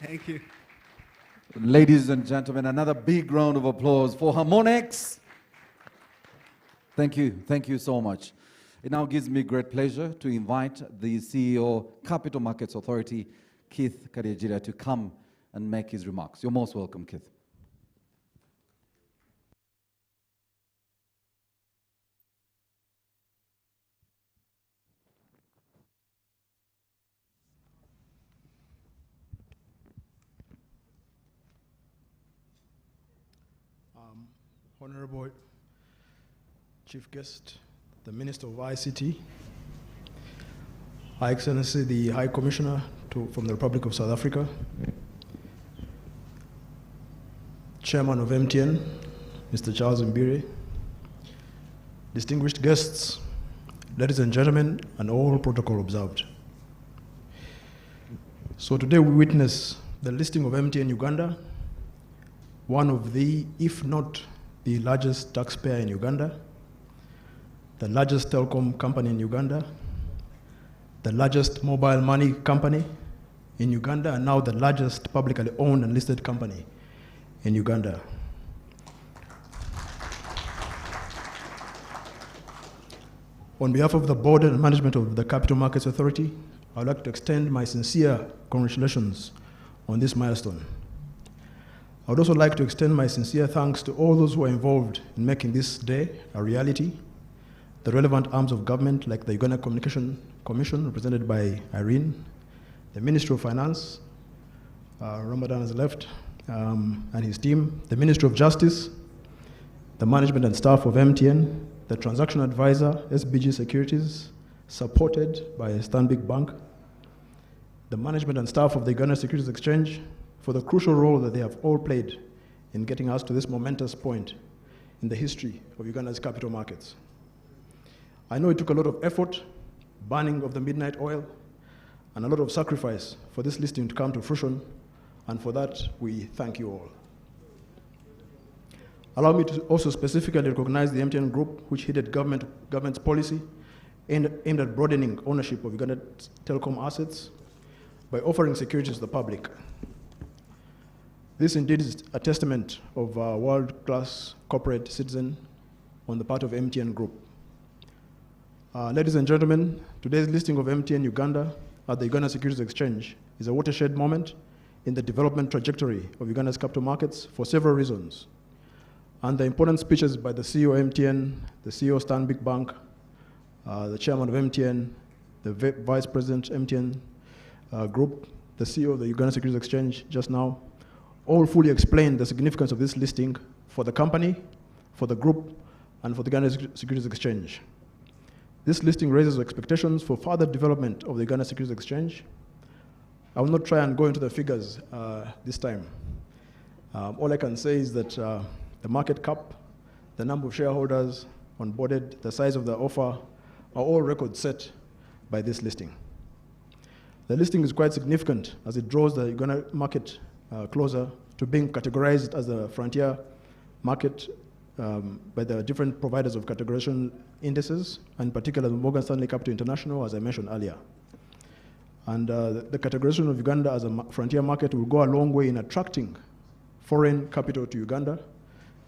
Thank you. Ladies and gentlemen, another big round of applause for Harmonics. Thank you so much. It now gives me great pleasure to invite the CEO, Capital Markets Authority, Keith Kalyegira, to come and make his remarks. You're most welcome, Keith. Honorable Chief Guest, the Minister of ICT, Her Excellency the High Commissioner from the Republic of South Africa, Chairman of MTN, Mr. Charles Mbire, distinguished guests, ladies and gentlemen, and all protocol observed. So today we witness the listing of MTN Uganda, one of the, if not the largest taxpayer in Uganda, the largest telecom company in Uganda, the largest mobile money company, in Uganda and now the largest publicly owned and listed company in Uganda. On behalf of the board and management of the Capital Markets Authority, I would like to extend my sincere congratulations on this milestone. I would also like to extend my sincere thanks to all those who are involved in making this day a reality, the relevant arms of government like the Uganda Communication Commission, represented by Irene, the Ministry of Finance, Ramadan has left, and his team, the Ministry of Justice, the management and staff of MTN, the transaction advisor, SBG Securities, supported by Stanbic Bank, the management and staff of the Uganda Securities Exchange, for the crucial role that they have all played in getting us to this momentous point in the history of Uganda's capital markets. I know it took a lot of effort, burning of the midnight oil, and a lot of sacrifice for this listing to come to fruition, and for that, we thank you all. Allow me to also specifically recognize the MTN Group, which headed government's policy aimed at broadening ownership of Uganda's telecom assets by offering securities to the public. This indeed is a testament of a world-class corporate citizen on the part of MTN Group. Ladies and gentlemen, today's listing of MTN Uganda at the Uganda Securities Exchange is a watershed moment in the development trajectory of Uganda's capital markets for several reasons. And the important speeches by the CEO of MTN, the CEO of Stanbic Bank, the chairman of MTN, the vice president MTN Group, the CEO of the Uganda Securities Exchange just now, all fully explained the significance of this listing for the company, for the group, and for the Uganda Securities Exchange. This listing raises expectations for further development of the Uganda Securities Exchange. I will not try and go into the figures this time. All I can say is that the market cap, the number of shareholders onboarded, the size of the offer are all records set by this listing. The listing is quite significant as it draws the Uganda market closer to being categorized as a frontier market by the different providers of categorization indices, and in particular the Morgan Stanley Capital International, as I mentioned earlier. And the categorization of Uganda as a frontier market will go a long way in attracting foreign capital to Uganda,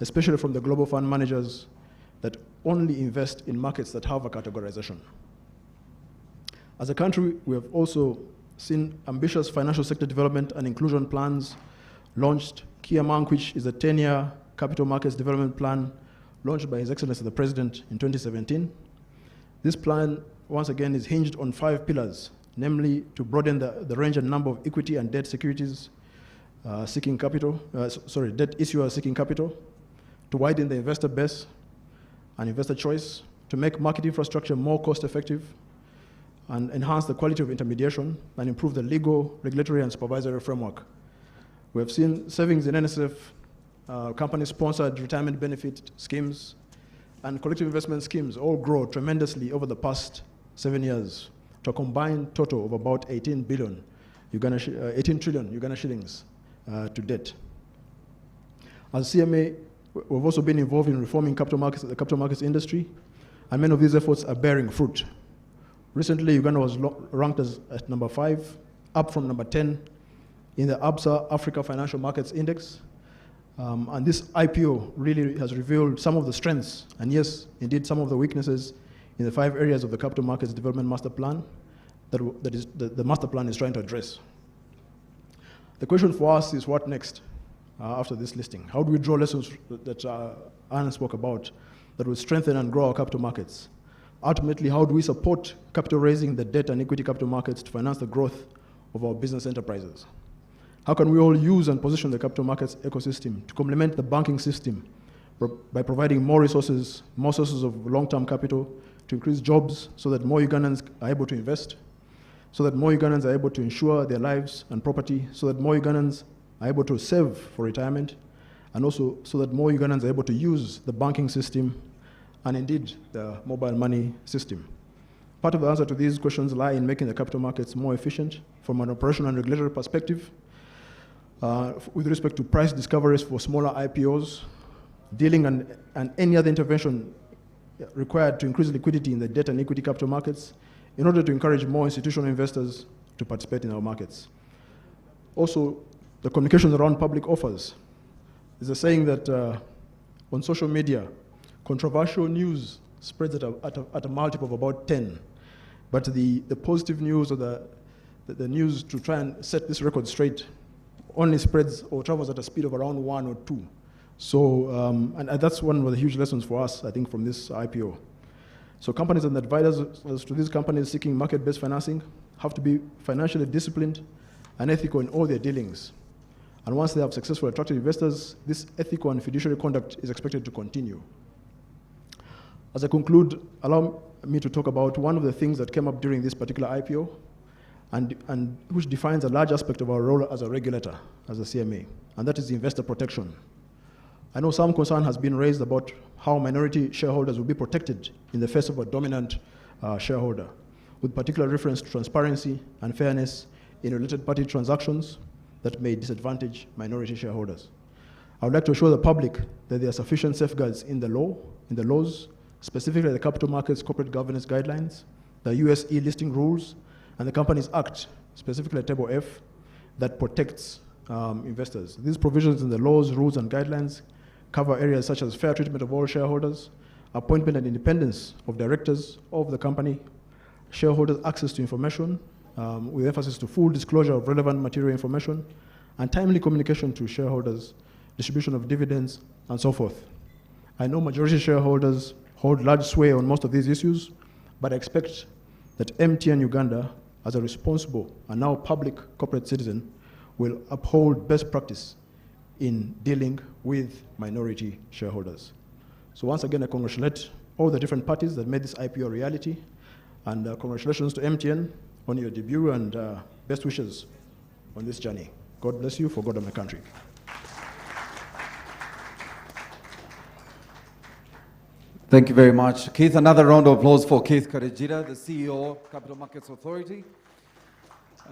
especially from the global fund managers that only invest in markets that have a categorization. As a country, we have also seen ambitious financial sector development and inclusion plans launched, key among which is a 10-year capital markets development plan launched by His Excellency the President in 2017. This plan, once again, is hinged on 5 pillars, namely to broaden the range and number of equity and debt securities seeking capital, debt issuers seeking capital, to widen the investor base and investor choice, to make market infrastructure more cost-effective, and enhance the quality of intermediation, and improve the legal, regulatory, and supervisory framework. We have seen savings in NSF, company-sponsored retirement benefit schemes, and collective investment schemes all grow tremendously over the past 7 years to a combined total of about 18 trillion Uganda shillings to date. As CMA, we've also been involved in reforming the capital markets industry, and many of these efforts are bearing fruit. Recently, Uganda was ranked at number 5, up from number 10 in the ABSA Africa Financial Markets Index. And this IPO really has revealed some of the strengths, and yes, indeed, some of the weaknesses in the 5 areas of the Capital Markets Development Master Plan that the master plan is trying to address. The question for us is what next after this listing? How do we draw lessons that Anna spoke about that will strengthen and grow our capital markets? Ultimately, how do we support capital raising the debt and equity capital markets to finance the growth of our business enterprises? How can we all use and position the capital markets ecosystem to complement the banking system by providing more resources, more sources of long-term capital to increase jobs so that more Ugandans are able to invest, so that more Ugandans are able to insure their lives and property, so that more Ugandans are able to save for retirement, and also so that more Ugandans are able to use the banking system and indeed the mobile money system. Part of the answer to these questions lie in making the capital markets more efficient from an operational and regulatory perspective, with respect to price discoveries for smaller IPOs, dealing and any other intervention required to increase liquidity in the debt and equity capital markets in order to encourage more institutional investors to participate in our markets. Also, the communications around public offers. There's a saying that on social media, controversial news spreads at a multiple of about 10. But the positive news or the news to try and set this record straight only spreads or travels at a speed of around 1 or 2. So, and that's one of the huge lessons for us, I think, from this IPO. So companies and advisors to these companies seeking market-based financing have to be financially disciplined and ethical in all their dealings. And once they have successfully attracted investors, this ethical and fiduciary conduct is expected to continue. As I conclude, allow me to talk about one of the things that came up during this particular IPO and which defines a large aspect of our role as a regulator, as a CMA, and that is investor protection. I know some concern has been raised about how minority shareholders will be protected in the face of a dominant shareholder, with particular reference to transparency and fairness in related party transactions that may disadvantage minority shareholders. I would like to assure the public that there are sufficient safeguards in the laws, specifically the Capital Markets Corporate Governance Guidelines, the US e-listing rules, and the Companies Act, specifically Table F, that protects investors. These provisions in the laws, rules, and guidelines cover areas such as fair treatment of all shareholders, appointment and independence of directors of the company, shareholders' access to information, with emphasis to full disclosure of relevant material information, and timely communication to shareholders, distribution of dividends, and so forth. I know majority shareholders hold large sway on most of these issues, but I expect that Mtn Uganda, as a responsible and now public corporate citizen, will uphold best practice in dealing with minority shareholders. So once again, I congratulate all the different parties that made this IPO a reality, and congratulations to MTN on your debut, and best wishes on this journey. God bless you, for God and my country. Thank you very much, Keith. Another round of applause for Keith Karegira, the CEO of Capital Markets Authority.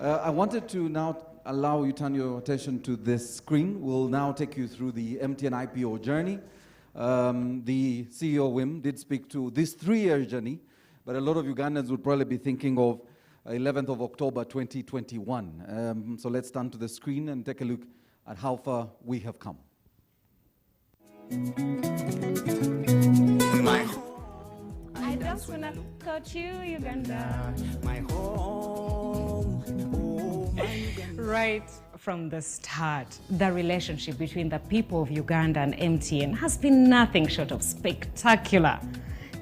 I wanted to now allow you to turn your attention to this screen. We'll now take you through the MTN IPO journey. The CEO, Wim, did speak to this 3-year journey, but a lot of Ugandans would probably be thinking of 11th of October 2021. So let's turn to the screen and take a look at how far we have come. I just wanna go to Uganda. My home, oh, my Uganda. Right from the start, the relationship between the people of Uganda and MTN has been nothing short of spectacular.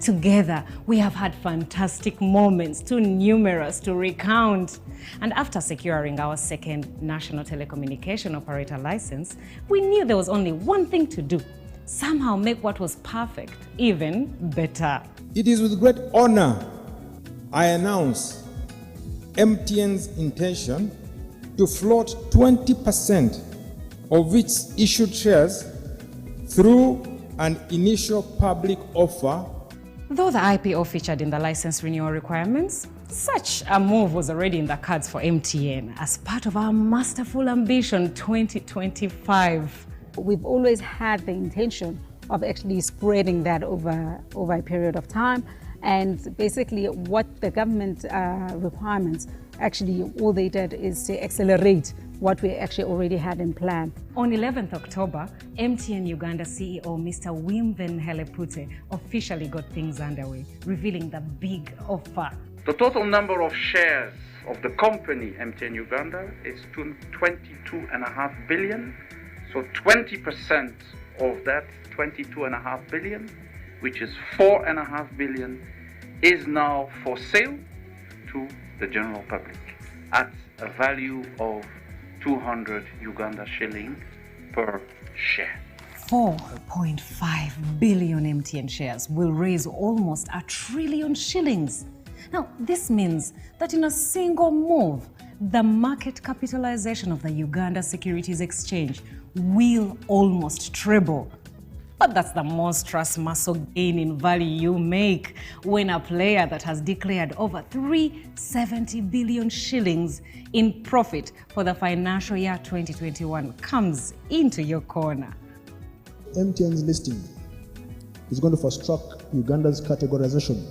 Together, we have had fantastic moments, too numerous to recount. And after securing our second national telecommunication operator license, we knew there was only one thing to do: somehow make what was perfect even better. It is with great honor I announce MTN's intention to float 20% of its issued shares through an initial public offer. Though the IPO featured in the license renewal requirements, such a move was already in the cards for MTN as part of our masterful ambition 2025. We've always had the intention of actually spreading that over a period of time, and basically what the government requirements, actually all they did is to accelerate what we actually already had in plan. On 11th October, MTN Uganda CEO Mr. Wim van Hellepute officially got things underway, revealing the big offer. The total number of shares of the company MTN Uganda is 22.5 billion. So 20% of that 22.5 billion, which is 4.5 billion, is now for sale to the general public at a value of 200 Uganda shilling per share. 4.5 billion MTN shares will raise almost 1 trillion shillings. Now, this means that in a single move, the market capitalization of the Uganda Securities Exchange will almost treble. But that's the monstrous muscle gain in value you make when a player that has declared over 370 billion shillings in profit for the financial year 2021 comes into your corner. MTN's listing is going to fast-track Uganda's categorization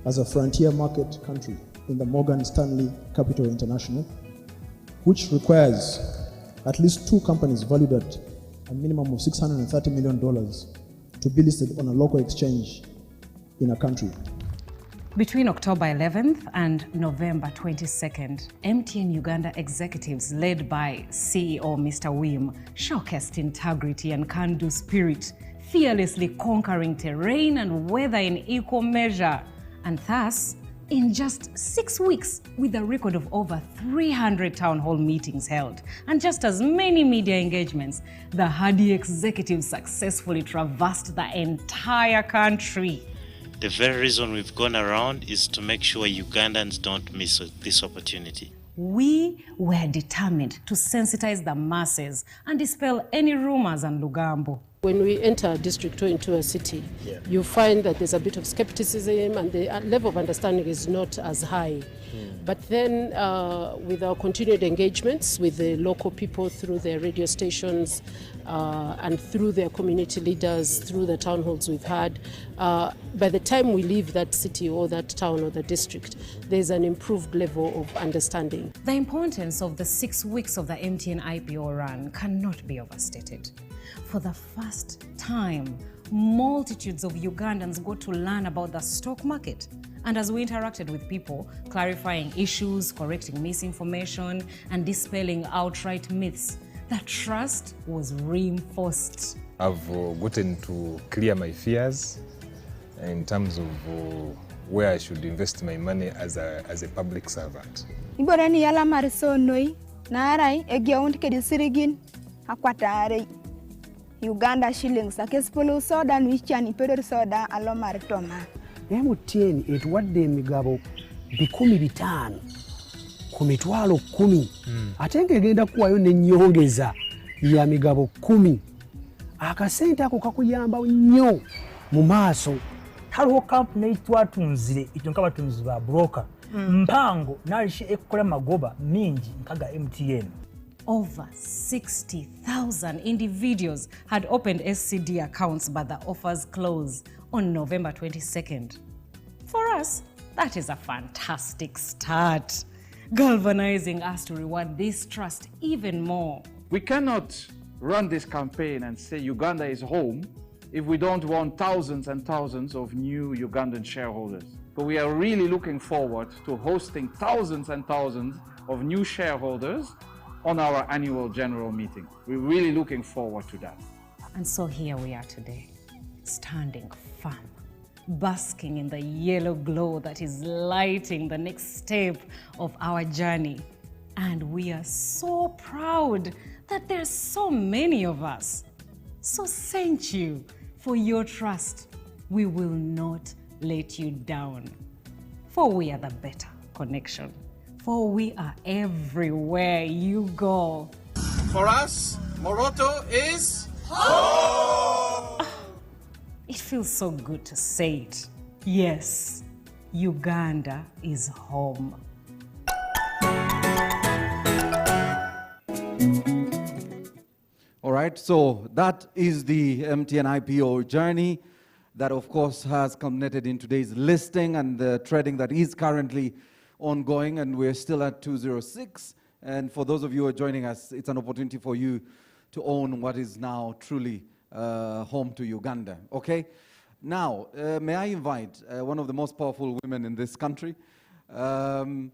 as a frontier market country in the Morgan Stanley Capital International, which requires at least 2 companies valued at a minimum of $630 million to be listed on a local exchange in a country. Between October 11th and November 22nd, Mtn Uganda executives led by CEO Mr. Wim showcased integrity and can-do spirit, fearlessly conquering terrain and weather in equal measure. And thus, in just 6 weeks, with a record of over 300 town hall meetings held and just as many media engagements, the hardy executives successfully traversed the entire country. The very reason we've gone around is to make sure Ugandans don't miss this opportunity. We were determined to sensitize the masses and dispel any rumors and lugambo. When we enter a district or into a city, you find that there's a bit of skepticism and the level of understanding is not as high. But then with our continued engagements with the local people through their radio stations and through their community leaders, through the town halls we've had, by the time we leave that city or that town or the district, there's an improved level of understanding. The importance of the 6 weeks of the MTN IPO run cannot be overstated. For the first time, multitudes of Ugandans got to learn about the stock market. And as we interacted with people, clarifying issues, correcting misinformation, and dispelling outright myths, the trust was reinforced. I've gotten to clear my fears in terms of where I should invest my money as a public servant. Iborani yala marisonoi, narai egiaunt kedisirigin, akwatare. Uganda shillings akespolo soda nwichani pedo soda alomar toma. MTN etuwadde emigabo 500 ku mitwalo 10 ate ng'egenda kuwayo n'ennyongeza ya migabo 10. Akasente ako kakuyamba nnyo mu maaso. Haliwo kampuni twatunzire itonka batunzi ba broker mpango nalishi ekola magoba mingi nkaga MTN. Over 60,000 individuals had opened SCD accounts, but the offers closed on November 22nd. For us, that is a fantastic start, galvanizing us to reward this trust even more. We cannot run this campaign and say Uganda is home if we don't want thousands and thousands of new Ugandan shareholders. But we are really looking forward to hosting thousands and thousands of new shareholders on our annual general meeting. We're really looking forward to that. And so here we are today, standing firm, basking in the yellow glow that is lighting the next step of our journey. And we are so proud that there's so many of us. So thank you for your trust. We will not let you down, for we are the better connection. For we are everywhere you go. For us, Moroto is home! It feels so good to say it. Yes, Uganda is home. All right, so that is the MTN IPO journey that, of course, has culminated in today's listing and the trading that is currently ongoing, and we're still at 206. And for those of you who are joining us, it's an opportunity for you to own what is now truly home to Uganda. Okay? Now, may I invite one of the most powerful women in this country, the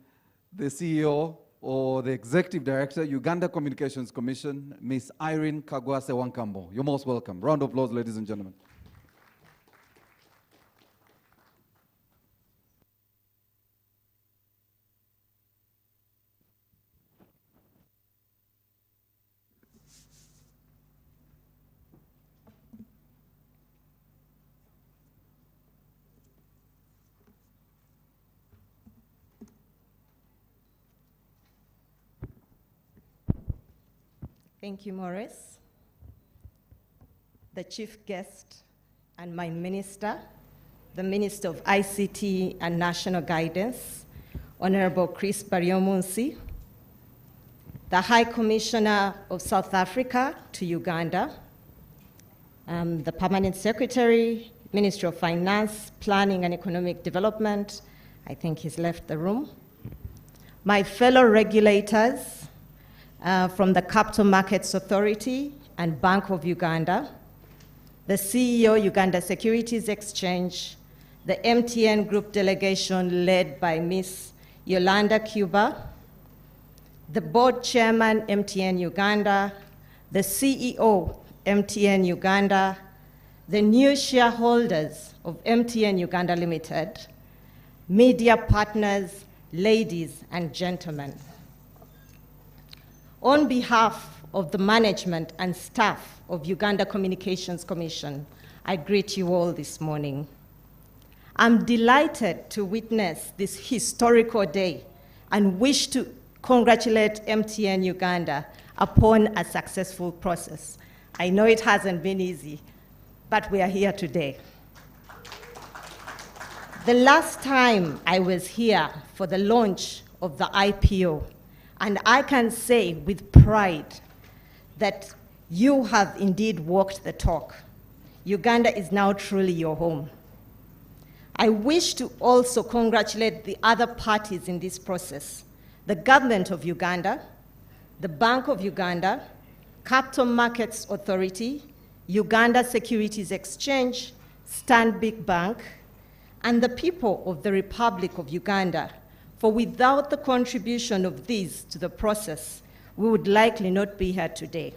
CEO or the Executive Director, Uganda Communications Commission, Ms. Irene Kagwase Wankambo. You're most welcome. Round of applause, ladies and gentlemen. Thank you, Maurice. The chief guest and my minister, the Minister of ICT and National Guidance, Honorable Chris Baryomunsi, the High Commissioner of South Africa to Uganda, the Permanent Secretary, Ministry of Finance, Planning and Economic Development, I think he's left the room, my fellow regulators, from the Capital Markets Authority and Bank of Uganda, the CEO, Uganda Securities Exchange, the MTN Group delegation led by Ms. Yolanda Cuba, the board chairman, MTN Uganda, the CEO, MTN Uganda, the new shareholders of MTN Uganda Limited, media partners, ladies and gentlemen. On behalf of the management and staff of Uganda Communications Commission, I greet you all this morning. I'm delighted to witness this historical day and wish to congratulate MTN Uganda upon a successful process. I know it hasn't been easy, but we are here today. The last time I was here for the launch of the IPO, and I can say with pride that you have indeed walked the talk. Uganda is now truly your home. I wish to also congratulate the other parties in this process: the government of Uganda, the Bank of Uganda, Capital Markets Authority, Uganda Securities Exchange, Stanbic Bank, and the people of the Republic of Uganda, for without the contribution of these to the process, we would likely not be here today.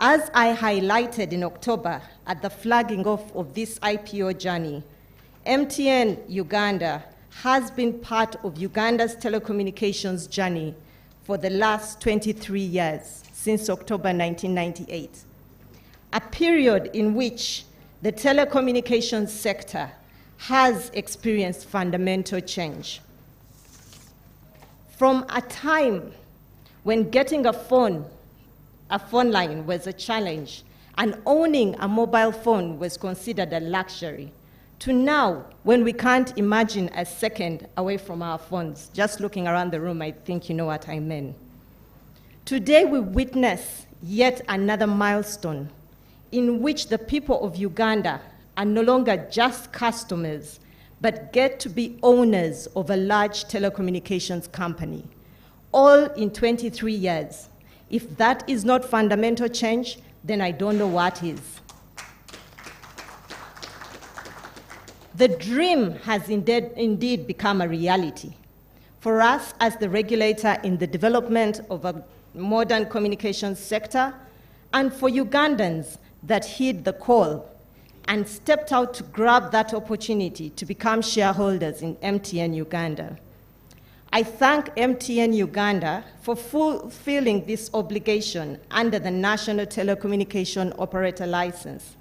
As I highlighted in October at the flagging off of this IPO journey, MTN Uganda has been part of Uganda's telecommunications journey for the last 23 years, since October 1998, a period in which the telecommunications sector has experienced fundamental change. From a time when getting a phone line was a challenge and owning a mobile phone was considered a luxury, to now when we can't imagine a second away from our phones. Just looking around the room, I think you know what I mean. Today we witness yet another milestone in which the people of Uganda are no longer just customers, but get to be owners of a large telecommunications company, all in 23 years. If that is not fundamental change, then I don't know what is. The dream has indeed become a reality. For us as the regulator in the development of a modern communications sector, and for Ugandans that heed the call and stepped out to grab that opportunity to become shareholders in MTN Uganda. I thank MTN Uganda for fulfilling this obligation under the National Telecommunication Operator License,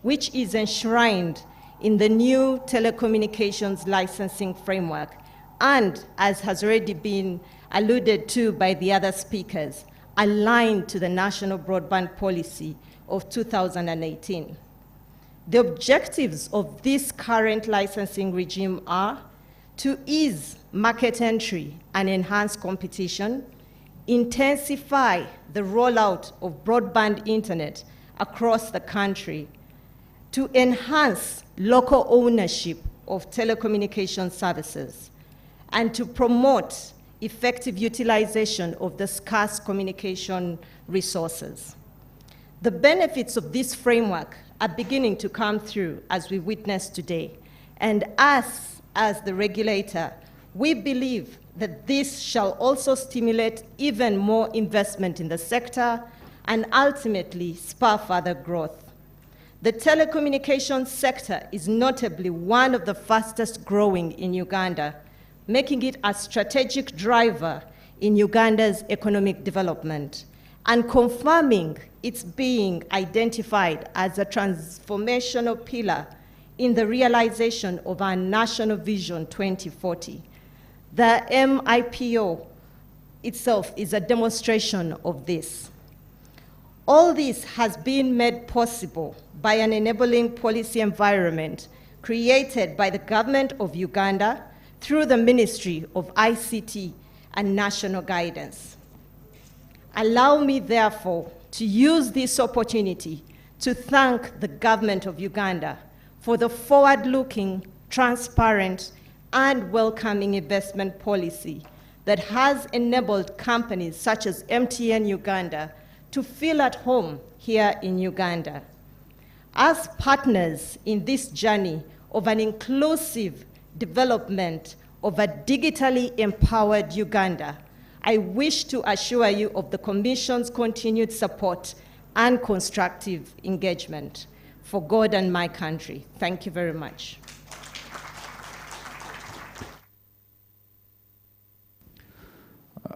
which is enshrined in the new telecommunications licensing framework, and, as has already been alluded to by the other speakers, aligned to the National Broadband Policy of 2018. The objectives of this current licensing regime are to ease market entry and enhance competition, intensify the rollout of broadband internet across the country, to enhance local ownership of telecommunication services, and to promote effective utilization of the scarce communication resources. The benefits of this framework are beginning to come through as we witness today. And us, as the regulator, we believe that this shall also stimulate even more investment in the sector and ultimately spur further growth. The telecommunications sector is notably one of the fastest growing in Uganda, making it a strategic driver in Uganda's economic development and confirming its being identified as a transformational pillar in the realization of our National Vision 2040. The MIPO itself is a demonstration of this. All this has been made possible by an enabling policy environment created by the government of Uganda through the Ministry of ICT and National Guidance. Allow me, therefore, to use this opportunity to thank the government of Uganda for the forward-looking, transparent, and welcoming investment policy that has enabled companies such as MTN Uganda to feel at home here in Uganda. As partners in this journey of an inclusive development of a digitally empowered Uganda, I wish to assure you of the Commission's continued support and constructive engagement for God and my country. Thank you very much.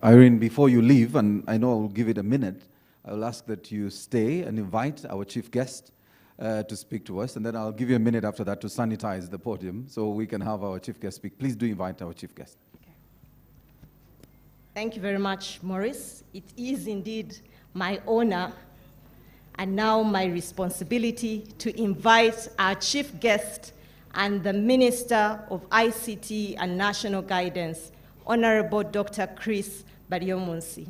Irene, before you leave, and I know I will give it a minute, I will ask that you stay and invite our chief guest to speak to us, and then I'll give you a minute after that to sanitize the podium so we can have our chief guest speak. Please do invite our chief guest. Okay. Thank you very much, Maurice. It is indeed my honor and now my responsibility to invite our chief guest and the Minister of ICT and National Guidance, Honorable Dr. Chris Baryomunsi.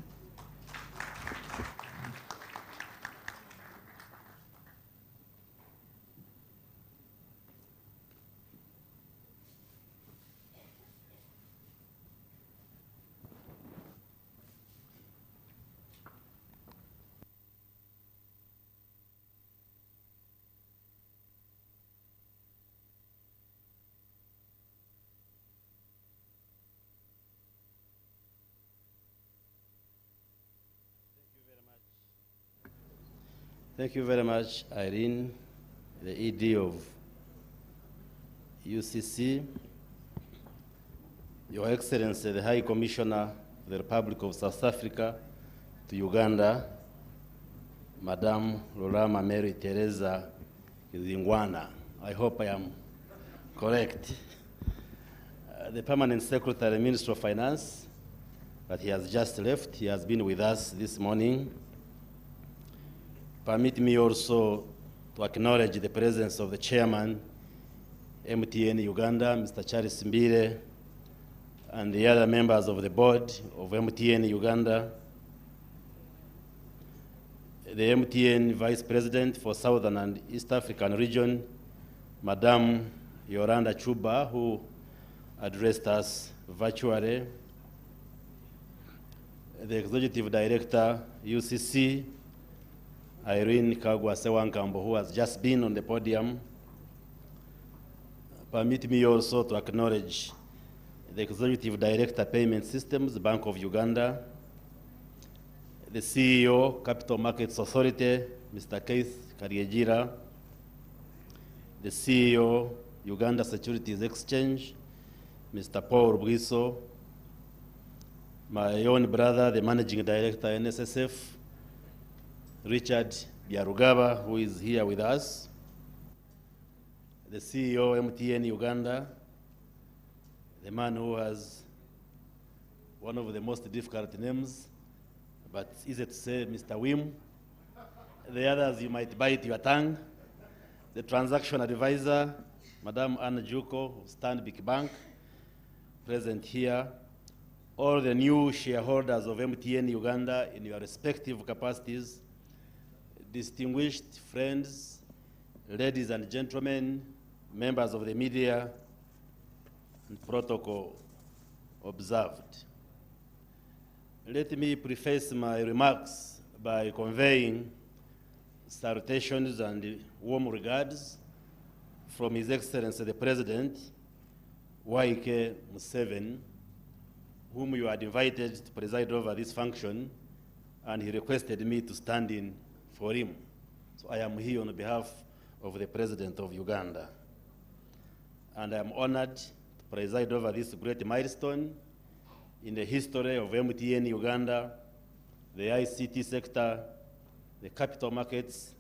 Thank you very much, Irene, the ED of UCC, Your Excellency, the High Commissioner of the Republic of South Africa to Uganda, Madame Lorama Mary Teresa Kizingwana. I hope I am correct. The Permanent Secretary, Minister of Finance, but he has just left. He has been with us this morning. Permit me also to acknowledge the presence of the Chairman, MTN Uganda, Mr. Charles Mbire, and the other members of the board of MTN Uganda, the MTN Vice President for Southern and East African region, Madame Yoranda Chuba, who addressed us virtually, the Executive Director, UCC, Irene Kagwa Sewankambo, who has just been on the podium. Permit me also to acknowledge the Executive Director, Payment Systems, Bank of Uganda, the CEO, Capital Markets Authority, Mr. Keith Kariegira, the CEO, Uganda Securities Exchange, Mr. Paul Bwiso, my own brother, the Managing Director, NSSF, Richard Byarugaba, who is here with us, the CEO, MTN Uganda, the man who has one of the most difficult names, but it's easy to say, Mr. Wim. The others, you might bite your tongue. The transaction advisor, Madame Anna Juko, Stanbic Bank, present here. All the new shareholders of MTN Uganda in your respective capacities, distinguished friends, ladies and gentlemen, members of the media, and protocol observed. Let me preface my remarks by conveying salutations and warm regards from His Excellency the President, Waike Museveni, whom you had invited to preside over this function, and he requested me to stand in for him. So I am here on behalf of the President of Uganda. And I am honored to preside over this great milestone in the history of MTN Uganda, the ICT sector, the capital markets,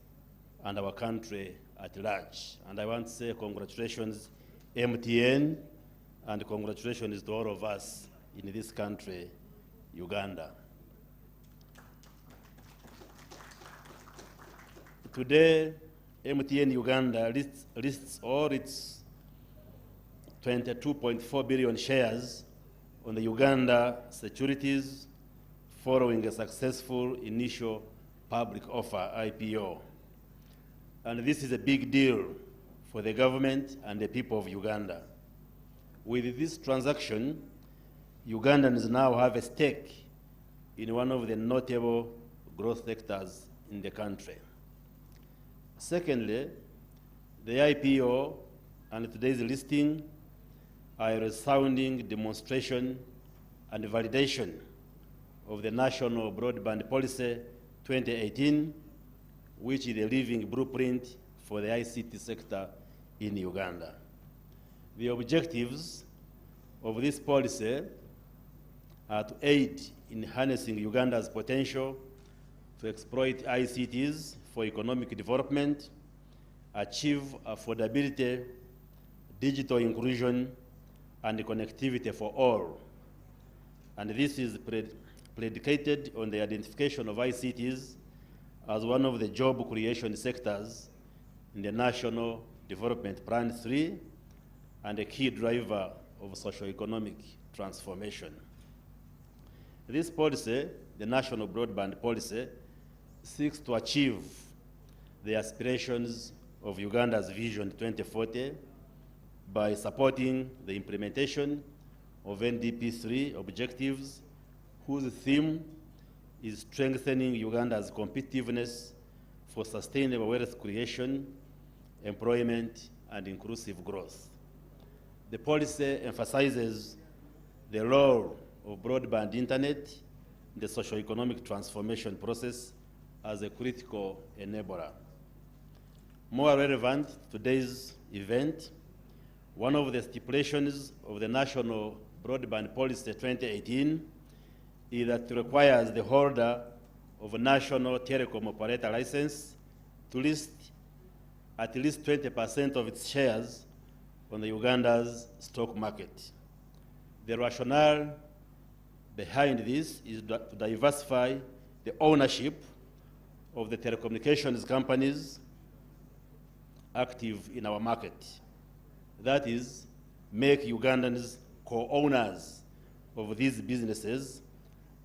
and our country at large. And I want to say congratulations, MTN, and congratulations to all of us in this country, Uganda. Today, MTN Uganda lists all its 22.4 billion shares on the Uganda Securities following a successful initial public offer, IPO. And this is a big deal for the government and the people of Uganda. With this transaction, Ugandans now have a stake in one of the notable growth sectors in the country. Secondly, the IPO and today's listing are a resounding demonstration and validation of the National Broadband Policy 2018, which is a living blueprint for the ICT sector in Uganda. The objectives of this policy are to aid in harnessing Uganda's potential to exploit ICTs for economic development, achieve affordability, digital inclusion, and connectivity for all. And this is predicated on the identification of ICTs as one of the job creation sectors in the National Development Plan 3 and a key driver of socio-economic transformation. This policy, the National Broadband Policy, seeks to achieve the aspirations of Uganda's Vision 2040 by supporting the implementation of NDP 3 objectives, whose theme is strengthening Uganda's competitiveness for sustainable wealth creation, employment, and inclusive growth. The policy emphasizes the role of broadband internet in the socio-economic transformation process as a critical enabler. More relevant to today's event, one of the stipulations of the National Broadband Policy 2018 is that it requires the holder of a national telecom operator license to list at least 20% of its shares on the Uganda's stock market. The rationale behind this is to diversify the ownership of the telecommunications companies active in our market. That is, make Ugandans co-owners of these businesses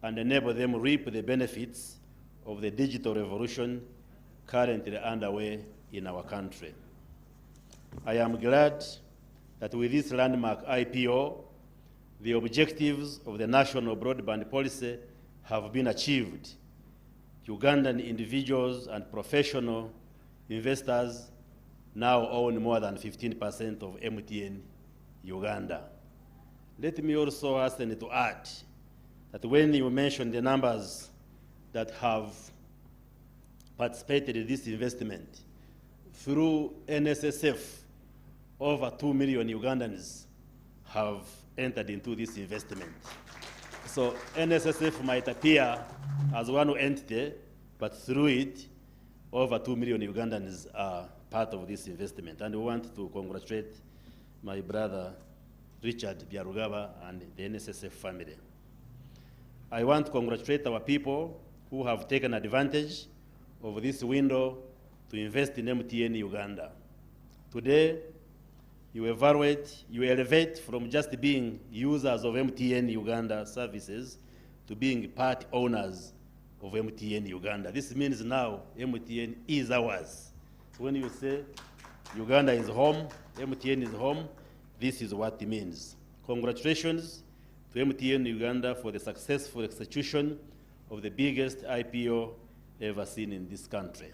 and enable them reap the benefits of the digital revolution currently underway in our country. I am glad that with this landmark IPO, the objectives of the National Broadband Policy have been achieved. Ugandan individuals and professional investors now own more than 15% of MTN Uganda. Let me also hasten to add that when you mention the numbers that have participated in this investment, through NSSF, over 2 million Ugandans have entered into this investment. So NSSF might appear as one entity, but through it, over 2 million Ugandans are part of this investment. And we want to congratulate my brother, Richard Byarugaba, and the NSSF family. I want to congratulate our people who have taken advantage of this window to invest in MTN Uganda. Today, you elevate from just being users of MTN Uganda services to being part owners of MTN Uganda. This means now MTN is ours. When you say Uganda is home, MTN is home, this is what it means. Congratulations to MTN Uganda for the successful execution of the biggest IPO ever seen in this country.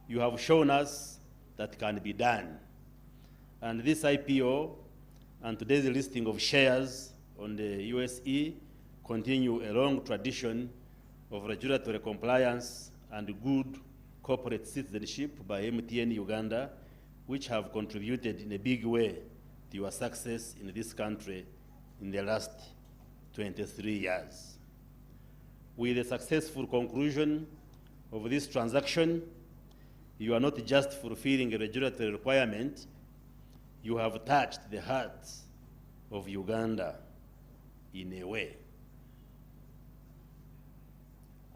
You have shown us that can be done. And this IPO and today's listing of shares on the USE continue a long tradition of regulatory compliance and good corporate citizenship by MTN Uganda, which have contributed in a big way to your success in this country in the last 23 years. With the successful conclusion of this transaction, you are not just fulfilling a regulatory requirement, you have touched the hearts of Uganda in a way.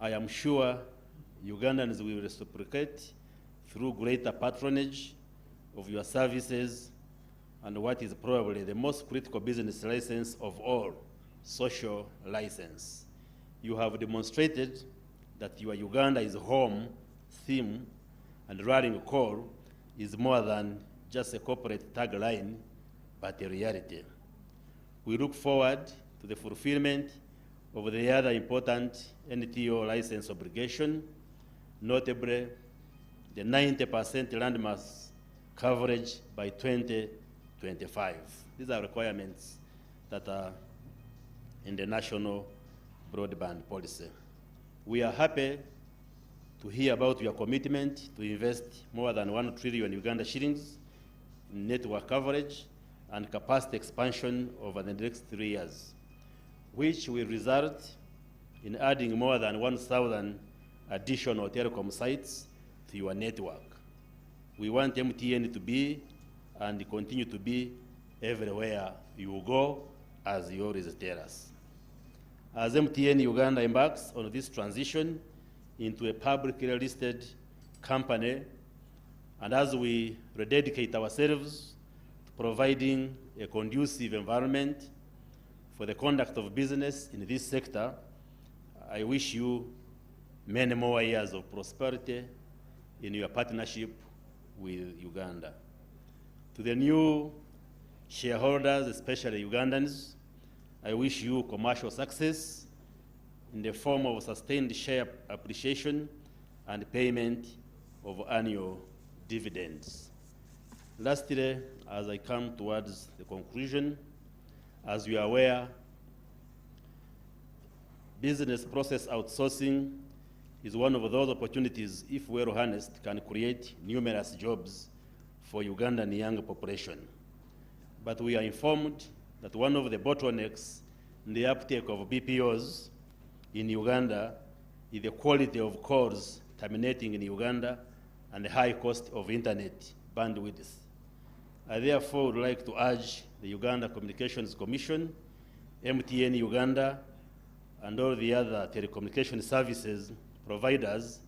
I am sure Ugandans will reciprocate through greater patronage of your services and what is probably the most critical business license of all, social license. You have demonstrated that your Uganda is home theme and rallying call is more than just a corporate tagline, but a reality. We look forward to the fulfillment of the other important NTO license obligation, notably the 90% landmass coverage by 2025. These are requirements that are in the national broadband policy. We are happy to hear about your commitment to invest more than 1 trillion Uganda shillings in network coverage and capacity expansion over the next 3 years, which will result in adding more than 1,000 additional telecom sites to your network. We want MTN to be and continue to be everywhere you go, as you always tell us. As MTN Uganda embarks on this transition into a publicly listed company, and as we rededicate ourselves to providing a conducive environment for the conduct of business in this sector, I wish you many more years of prosperity in your partnership with Uganda. To the new shareholders, especially Ugandans, I wish you commercial success in the form of sustained share appreciation and payment of annual dividends. Lastly, as I come towards the conclusion, as you are aware, business process outsourcing is one of those opportunities, if well harnessed, can create numerous jobs for Ugandan young population. But we are informed that one of the bottlenecks in the uptake of BPOs in Uganda is the quality of calls terminating in Uganda and the high cost of internet bandwidth. I therefore would like to urge the Uganda Communications Commission, MTN Uganda, and all the other telecommunication services providers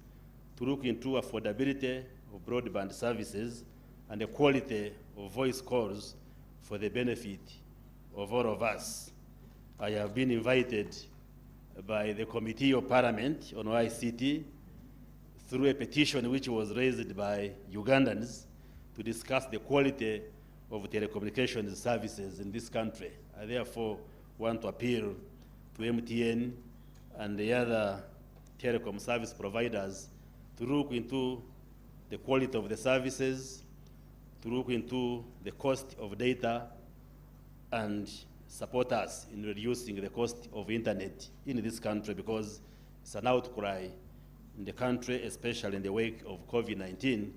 to look into affordability of broadband services and the quality of voice calls for the benefit of all of us. I have been invited by the Committee of Parliament on ICT through a petition which was raised by Ugandans to discuss the quality of telecommunications services in this country. I therefore want to appeal to MTN and the other telecom service providers to look into the quality of the services, to look into the cost of data, and support us in reducing the cost of internet in this country, because it's an outcry in the country, especially in the wake of COVID-19,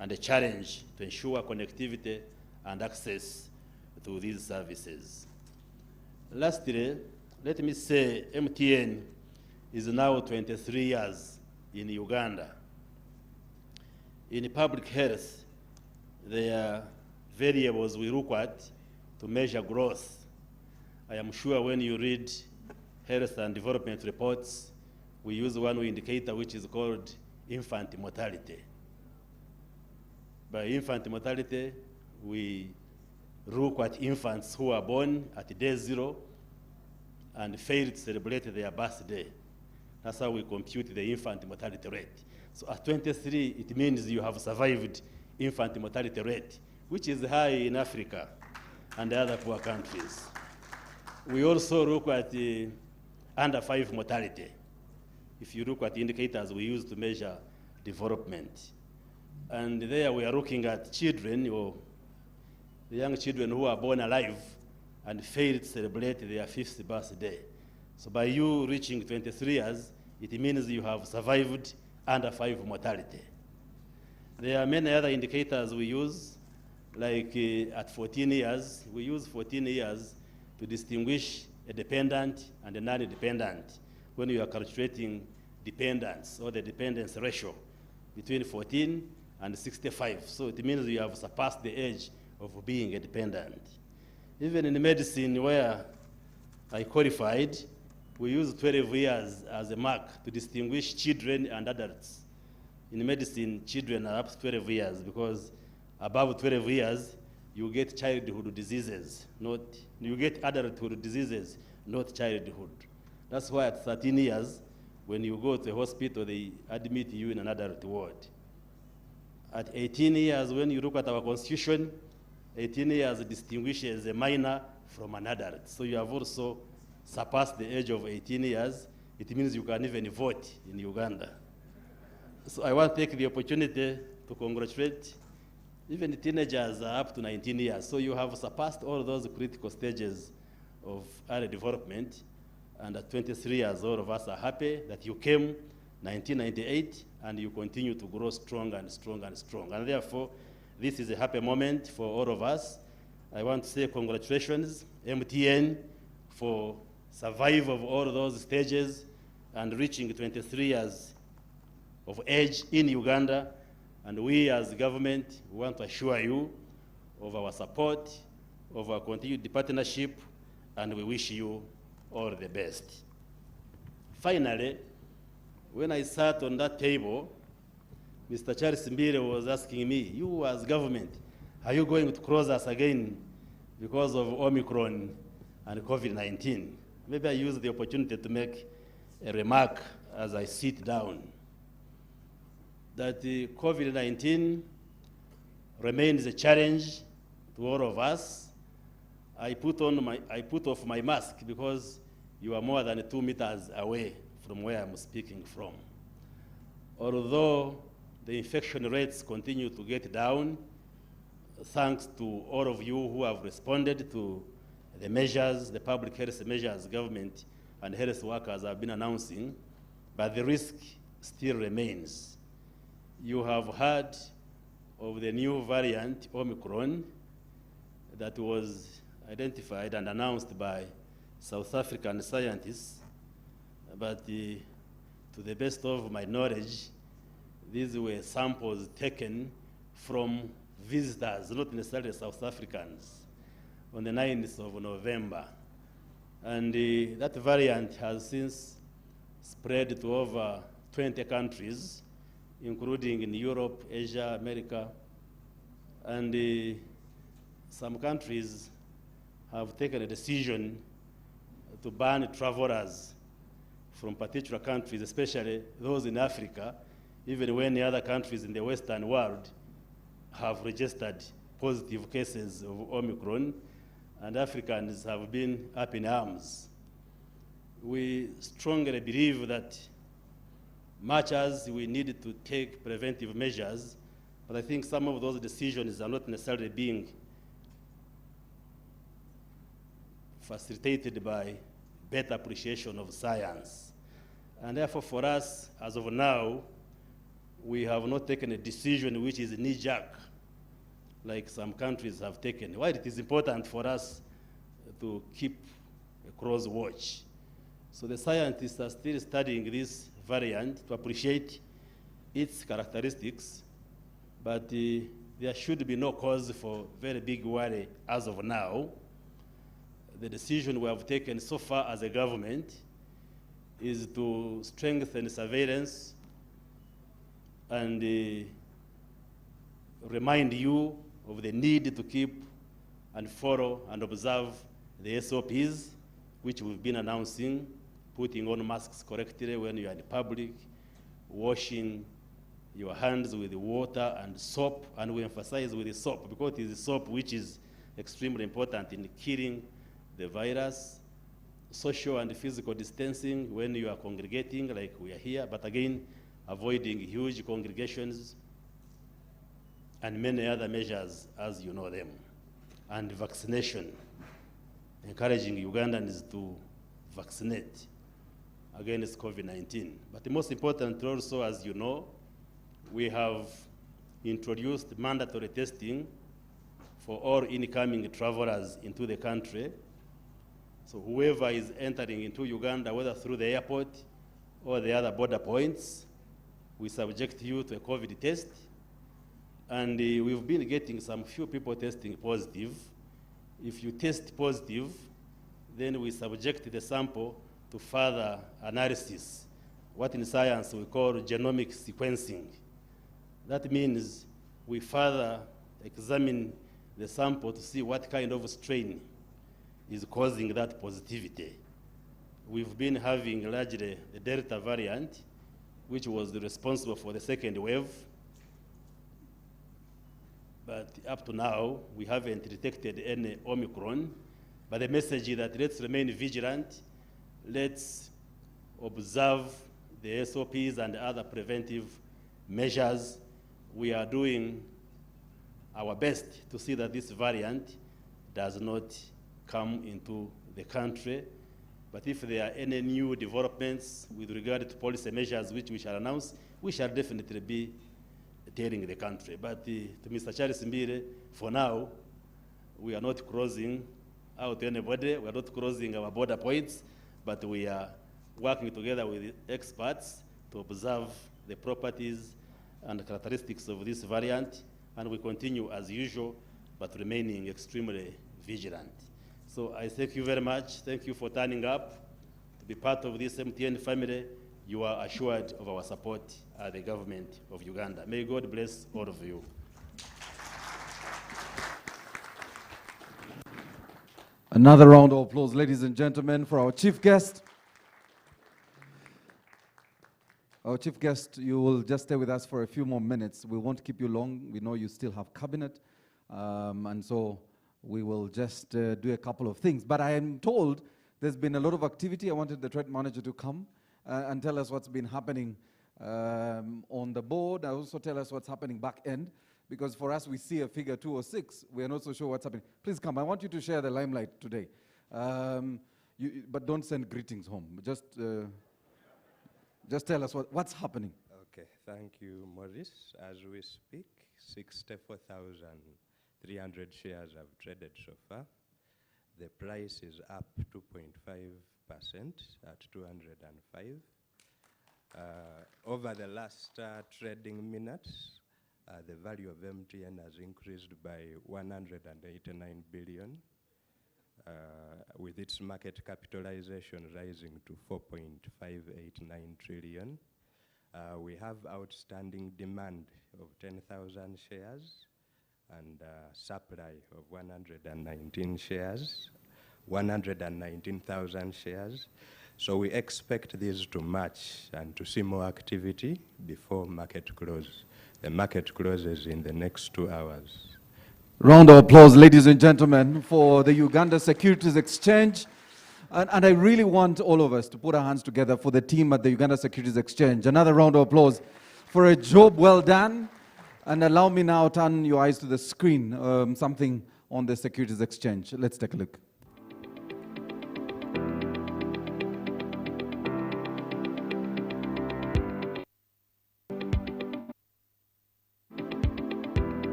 and a challenge to ensure connectivity and access to these services. Lastly, let me say MTN is now 23 years in Uganda. In public health, there are variables we look at to measure growth. I am sure when you read health and development reports, we use one indicator which is called infant mortality. By infant mortality, we look at infants who are born at day 0 and fail to celebrate their birthday. That's how we compute the infant mortality rate. So at 23, it means you have survived infant mortality rate, which is high in Africa and other poor countries. We also look at under 5 mortality. If you look at the indicators we use to measure development. And there we are looking at children, or the young children who are born alive and fail to celebrate their 5th birthday. So by you reaching 23 years, it means you have survived under 5 mortality. There are many other indicators we use, like at 14 years, we use 14 years to distinguish a dependent and a non-dependent when you are calculating dependence, or the dependence ratio between 14 and 65. So it means you have surpassed the age of being a dependent. Even in medicine, where I qualified, we use 12 years as a mark to distinguish children and adults. In medicine, children are up to 12 years, because above 12 years, you get childhood diseases, you get adulthood diseases, not childhood. That's why at 13 years, when you go to a hospital, they admit you in an adult ward. At 18 years, when you look at our constitution, 18 years distinguishes a minor from an adult. So you have also surpass the age of 18 years, it means you can even vote in Uganda. So I want to take the opportunity to congratulate even teenagers are up to 19 years. So you have surpassed all those critical stages of early development. And at 23 years, all of us are happy that you came 1998 and you continue to grow strong and strong and strong. And therefore, this is a happy moment for all of us. I want to say congratulations, MTN, for survival of all those stages and reaching 23 years of age in Uganda. And we as government want to assure you of our support, of our continued partnership, and we wish you all the best. Finally, when I sat on that table, Mr. Charles Mbire was asking me, you as government, are you going to close us again because of Omicron and COVID-19? Maybe I use the opportunity to make a remark as I sit down, that COVID-19 remains a challenge to all of us. I put off my mask because you are more than 2 meters away from where I'm speaking from. Although the infection rates continue to get down, thanks to all of you who have responded to the measures, the public health measures government and health workers have been announcing, but the risk still remains. You have heard of the new variant, Omicron, that was identified and announced by South African scientists, but to the best of my knowledge, these were samples taken from visitors, not necessarily South Africans, on the 9th of November. And that variant has since spread to over 20 countries, including in Europe, Asia, America, and some countries have taken a decision to ban travelers from particular countries, especially those in Africa, even when the other countries in the Western world have registered positive cases of Omicron, and Africans have been up in arms. We strongly believe that much as we need to take preventive measures, but I think some of those decisions are not necessarily being facilitated by better appreciation of science. And therefore, for us, as of now, we have not taken a decision which is knee-jerk, like some countries have taken. While it is important for us to keep a close watch. So the scientists are still studying this variant to appreciate its characteristics, but there should be no cause for very big worry as of now. The decision we have taken so far as a government is to strengthen surveillance and remind you of the need to keep and follow and observe the SOPs, which we've been announcing, putting on masks correctly when you are in public, washing your hands with water and soap, and we emphasize with the soap because it is the soap which is extremely important in killing the virus, social and physical distancing when you are congregating like we are here, but again, avoiding huge congregations and many other measures as you know them. And vaccination, encouraging Ugandans to vaccinate against COVID-19. But the most important also, as you know, we have introduced mandatory testing for all incoming travelers into the country. So whoever is entering into Uganda, whether through the airport or the other border points, we subject you to a COVID test. And we've been getting some few people testing positive. If you test positive, then we subject the sample to further analysis, what in science we call genomic sequencing. That means we further examine the sample to see what kind of strain is causing that positivity. We've been having largely the Delta variant, which was responsible for the second wave. But up to now, we haven't detected any Omicron. But the message is that let's remain vigilant let's observe the SOPs and other preventive measures. We are doing our best to see that this variant does not come into the country. But if there are any new developments with regard to policy measures which we shall announce, we shall definitely be telling the country. But to Mr. Charles Mbire, for now, we are not crossing out anybody. We are not crossing our border points, but we are working together with experts to observe the properties and characteristics of this variant, and we continue as usual, but remaining extremely vigilant. So I thank you very much. Thank you for turning up to be part of this MTN family. You are assured of our support at the government of Uganda. May God bless all of you. Another round of applause, ladies and gentlemen, for our chief guest. Our chief guest, you will just stay with us for a few more minutes. We won't keep you long. We know you still have cabinet. And so we will just do a couple of things. But I am told there's been a lot of activity. I wanted the trade manager to come and tell us what's been happening on the board. I also tell us what's happening back end, because for us, we see a figure 206. We are not so sure what's happening. Please come. I want you to share the limelight today. But don't send greetings home. Just tell us what's happening. Okay, thank you, Maurice. As we speak, 64,300 shares have traded so far. The price is up 2.5% at 205. Over the last trading minutes, the value of MTN has increased by 189 billion, with its market capitalization rising to 4.589 trillion. We have outstanding demand of 10,000 shares and supply of 119 shares, 119,000 shares. So we expect these to match and to see more activity before market close. The market closes in the next 2 hours. Round of applause, ladies and gentlemen, for the Uganda Securities Exchange. And I really want all of us to put our hands together for the team at the Uganda Securities Exchange. Another round of applause for a job well done. And allow me now to turn your eyes to the screen, something on the Securities Exchange. Let's take a look.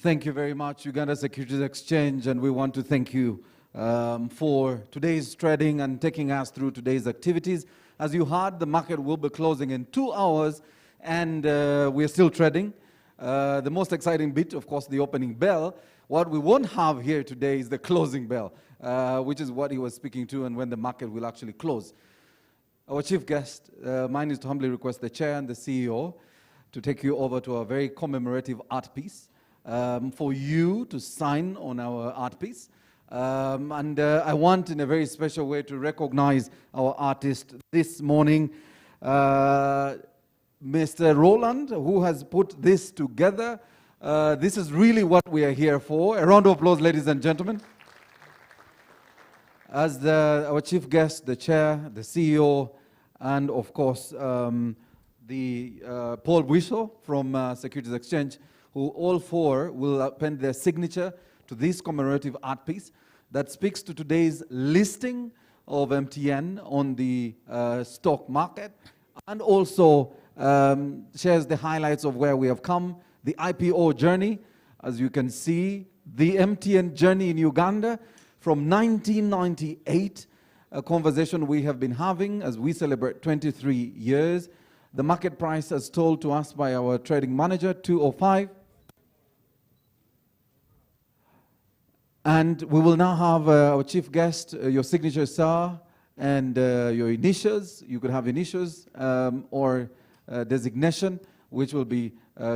Thank you very much, Uganda Securities Exchange, and we want to thank you for today's trading and taking us through today's activities. As you heard, the market will be closing in 2 hours, and we're still trading. The most exciting bit, of course, the opening bell. What we won't have here today is the closing bell, which is what he was speaking to and when the market will actually close. Our chief guest, mine is to humbly request the chair and the CEO to take you over to a very commemorative art piece. For you to sign on our art piece. And I want in a very special way to recognize our artist this morning, Mr. Roland, who has put this together. This is really what we are here for. A round of applause, ladies and gentlemen. As our chief guest, the chair, the CEO, and of course, the Paul Bwisho from Securities Exchange, who all four will append their signature to this commemorative art piece that speaks to today's listing of MTN on the stock market, and also shares the highlights of where we have come, the IPO journey. As you can see, the MTN journey in Uganda from 1998, a conversation we have been having as we celebrate 23 years. The market price, as told to us by our trading manager, 205. And we will now have our chief guest, your signature, sir, and your initials. You could have initials or designation, which will be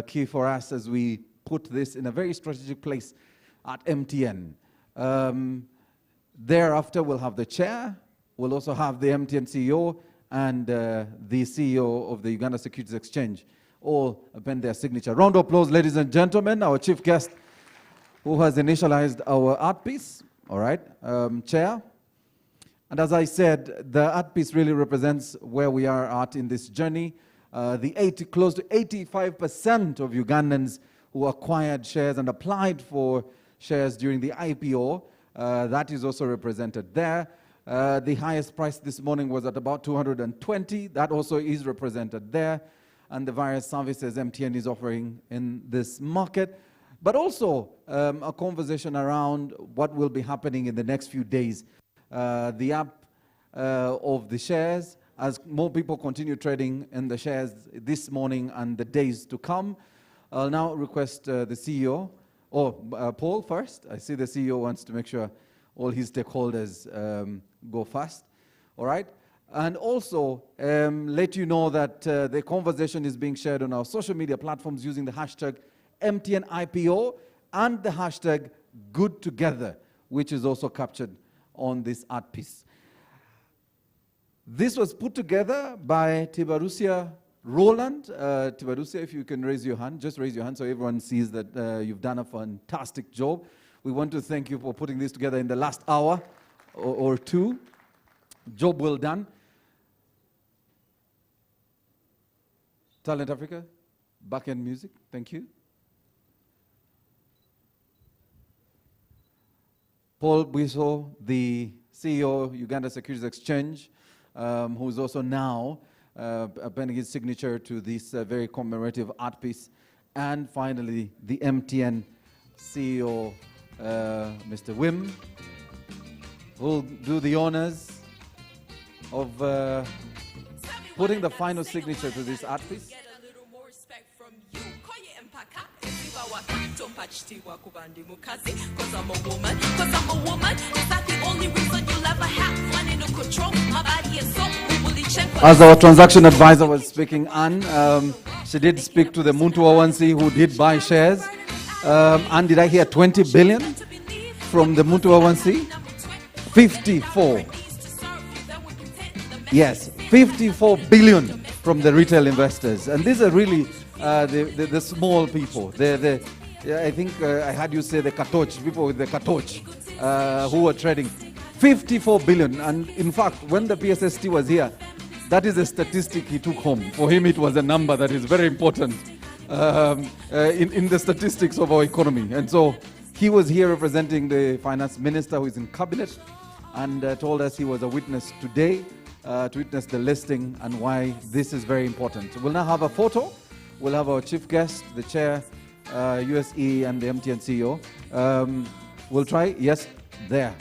key for us as we put this in a very strategic place at MTN. Thereafter, we'll have the chair. We'll also have the MTN CEO and the CEO of the Uganda Securities Exchange, all append their signature. Round of applause, ladies and gentlemen, our chief guest who has initialized our art piece, all right, chair. And as I said, the art piece really represents where we are at in this journey. Close to 85% of Ugandans who acquired shares and applied for shares during the IPO, that is also represented there. The highest price this morning was at about 220. That also is represented there. And the various services MTN is offering in this market. But also a conversation around what will be happening in the next few days. The app of the shares, as more people continue trading in the shares this morning and the days to come. I'll now request the CEO, Paul first. I see the CEO wants to make sure all his stakeholders go fast, all right? And also let you know that the conversation is being shared on our social media platforms using the hashtag MTN IPO and the hashtag Good Together, which is also captured on this art piece. This was put together by Tibarusia Roland. Tibarusia, if you can raise your hand, just raise your hand so everyone sees that you've done a fantastic job. We want to thank you for putting this together in the last hour or two. Job well done. Talent Africa, back-end music, thank you. Paul Bwiso, the CEO, Uganda Securities Exchange, who's also now appending his signature to this very commemorative art piece. And finally, the MTN CEO, Mr. Wim, who'll do the honors of putting the final signature to this art piece. As our transaction advisor was speaking, Anne, she did speak to the Muntu Awansi who did buy shares. And did I hear 20 billion from the Muntu Awansi? 54. Yes, 54 billion from the retail investors. And these are really the small people. I think I had you say the katoch, people with the katoch who were trading. 54 billion. And in fact, when the PSST was here, that is a statistic he took home. For him, it was a number that is very important in the statistics of our economy. And so he was here representing the finance minister who is in cabinet and told us he was a witness today to witness the listing and why this is very important. We'll now have a photo. We'll have our chief guest, the chair, USE, and the MTN CEO. We'll try. Yes, there.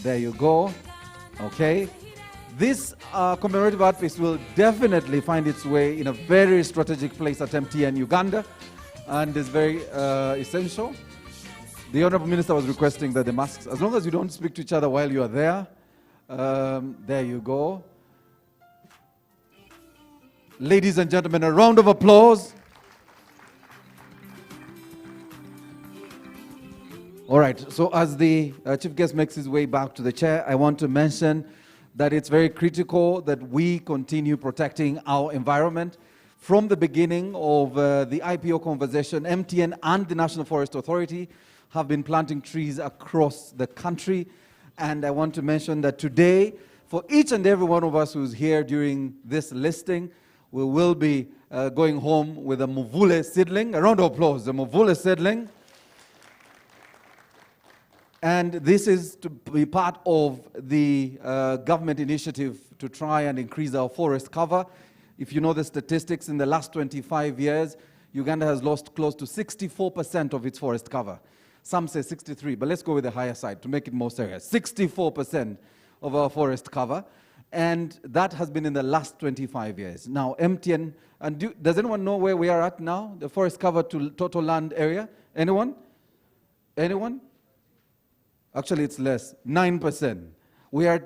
There you go. Okay. This commemorative art piece will definitely find its way in a very strategic place at MTN Uganda and is very essential. The Honorable Minister was requesting that the masks, as long as you don't speak to each other while you are there, there you go. Ladies and gentlemen, a round of applause. All right, so as the chief guest makes his way back to the chair, I want to mention that it's very critical that we continue protecting our environment. From the beginning of the IPO conversation, MTN and the National Forest Authority have been planting trees across the country. And I want to mention that today, for each and every one of us who's here during this listing, we will be going home with a Muvule seedling. A round of applause, the Muvule seedling. And this is to be part of the government initiative to try and increase our forest cover. If you know the statistics, in the last 25 years, Uganda has lost close to 64% of its forest cover. Some say 63, but let's go with the higher side to make it more serious. 64% of our forest cover, and that has been in the last 25 years. Now, Mtn, and does anyone know where we are at now? The forest cover to total land area? Anyone? Anyone? Actually, it's less, 9%. We are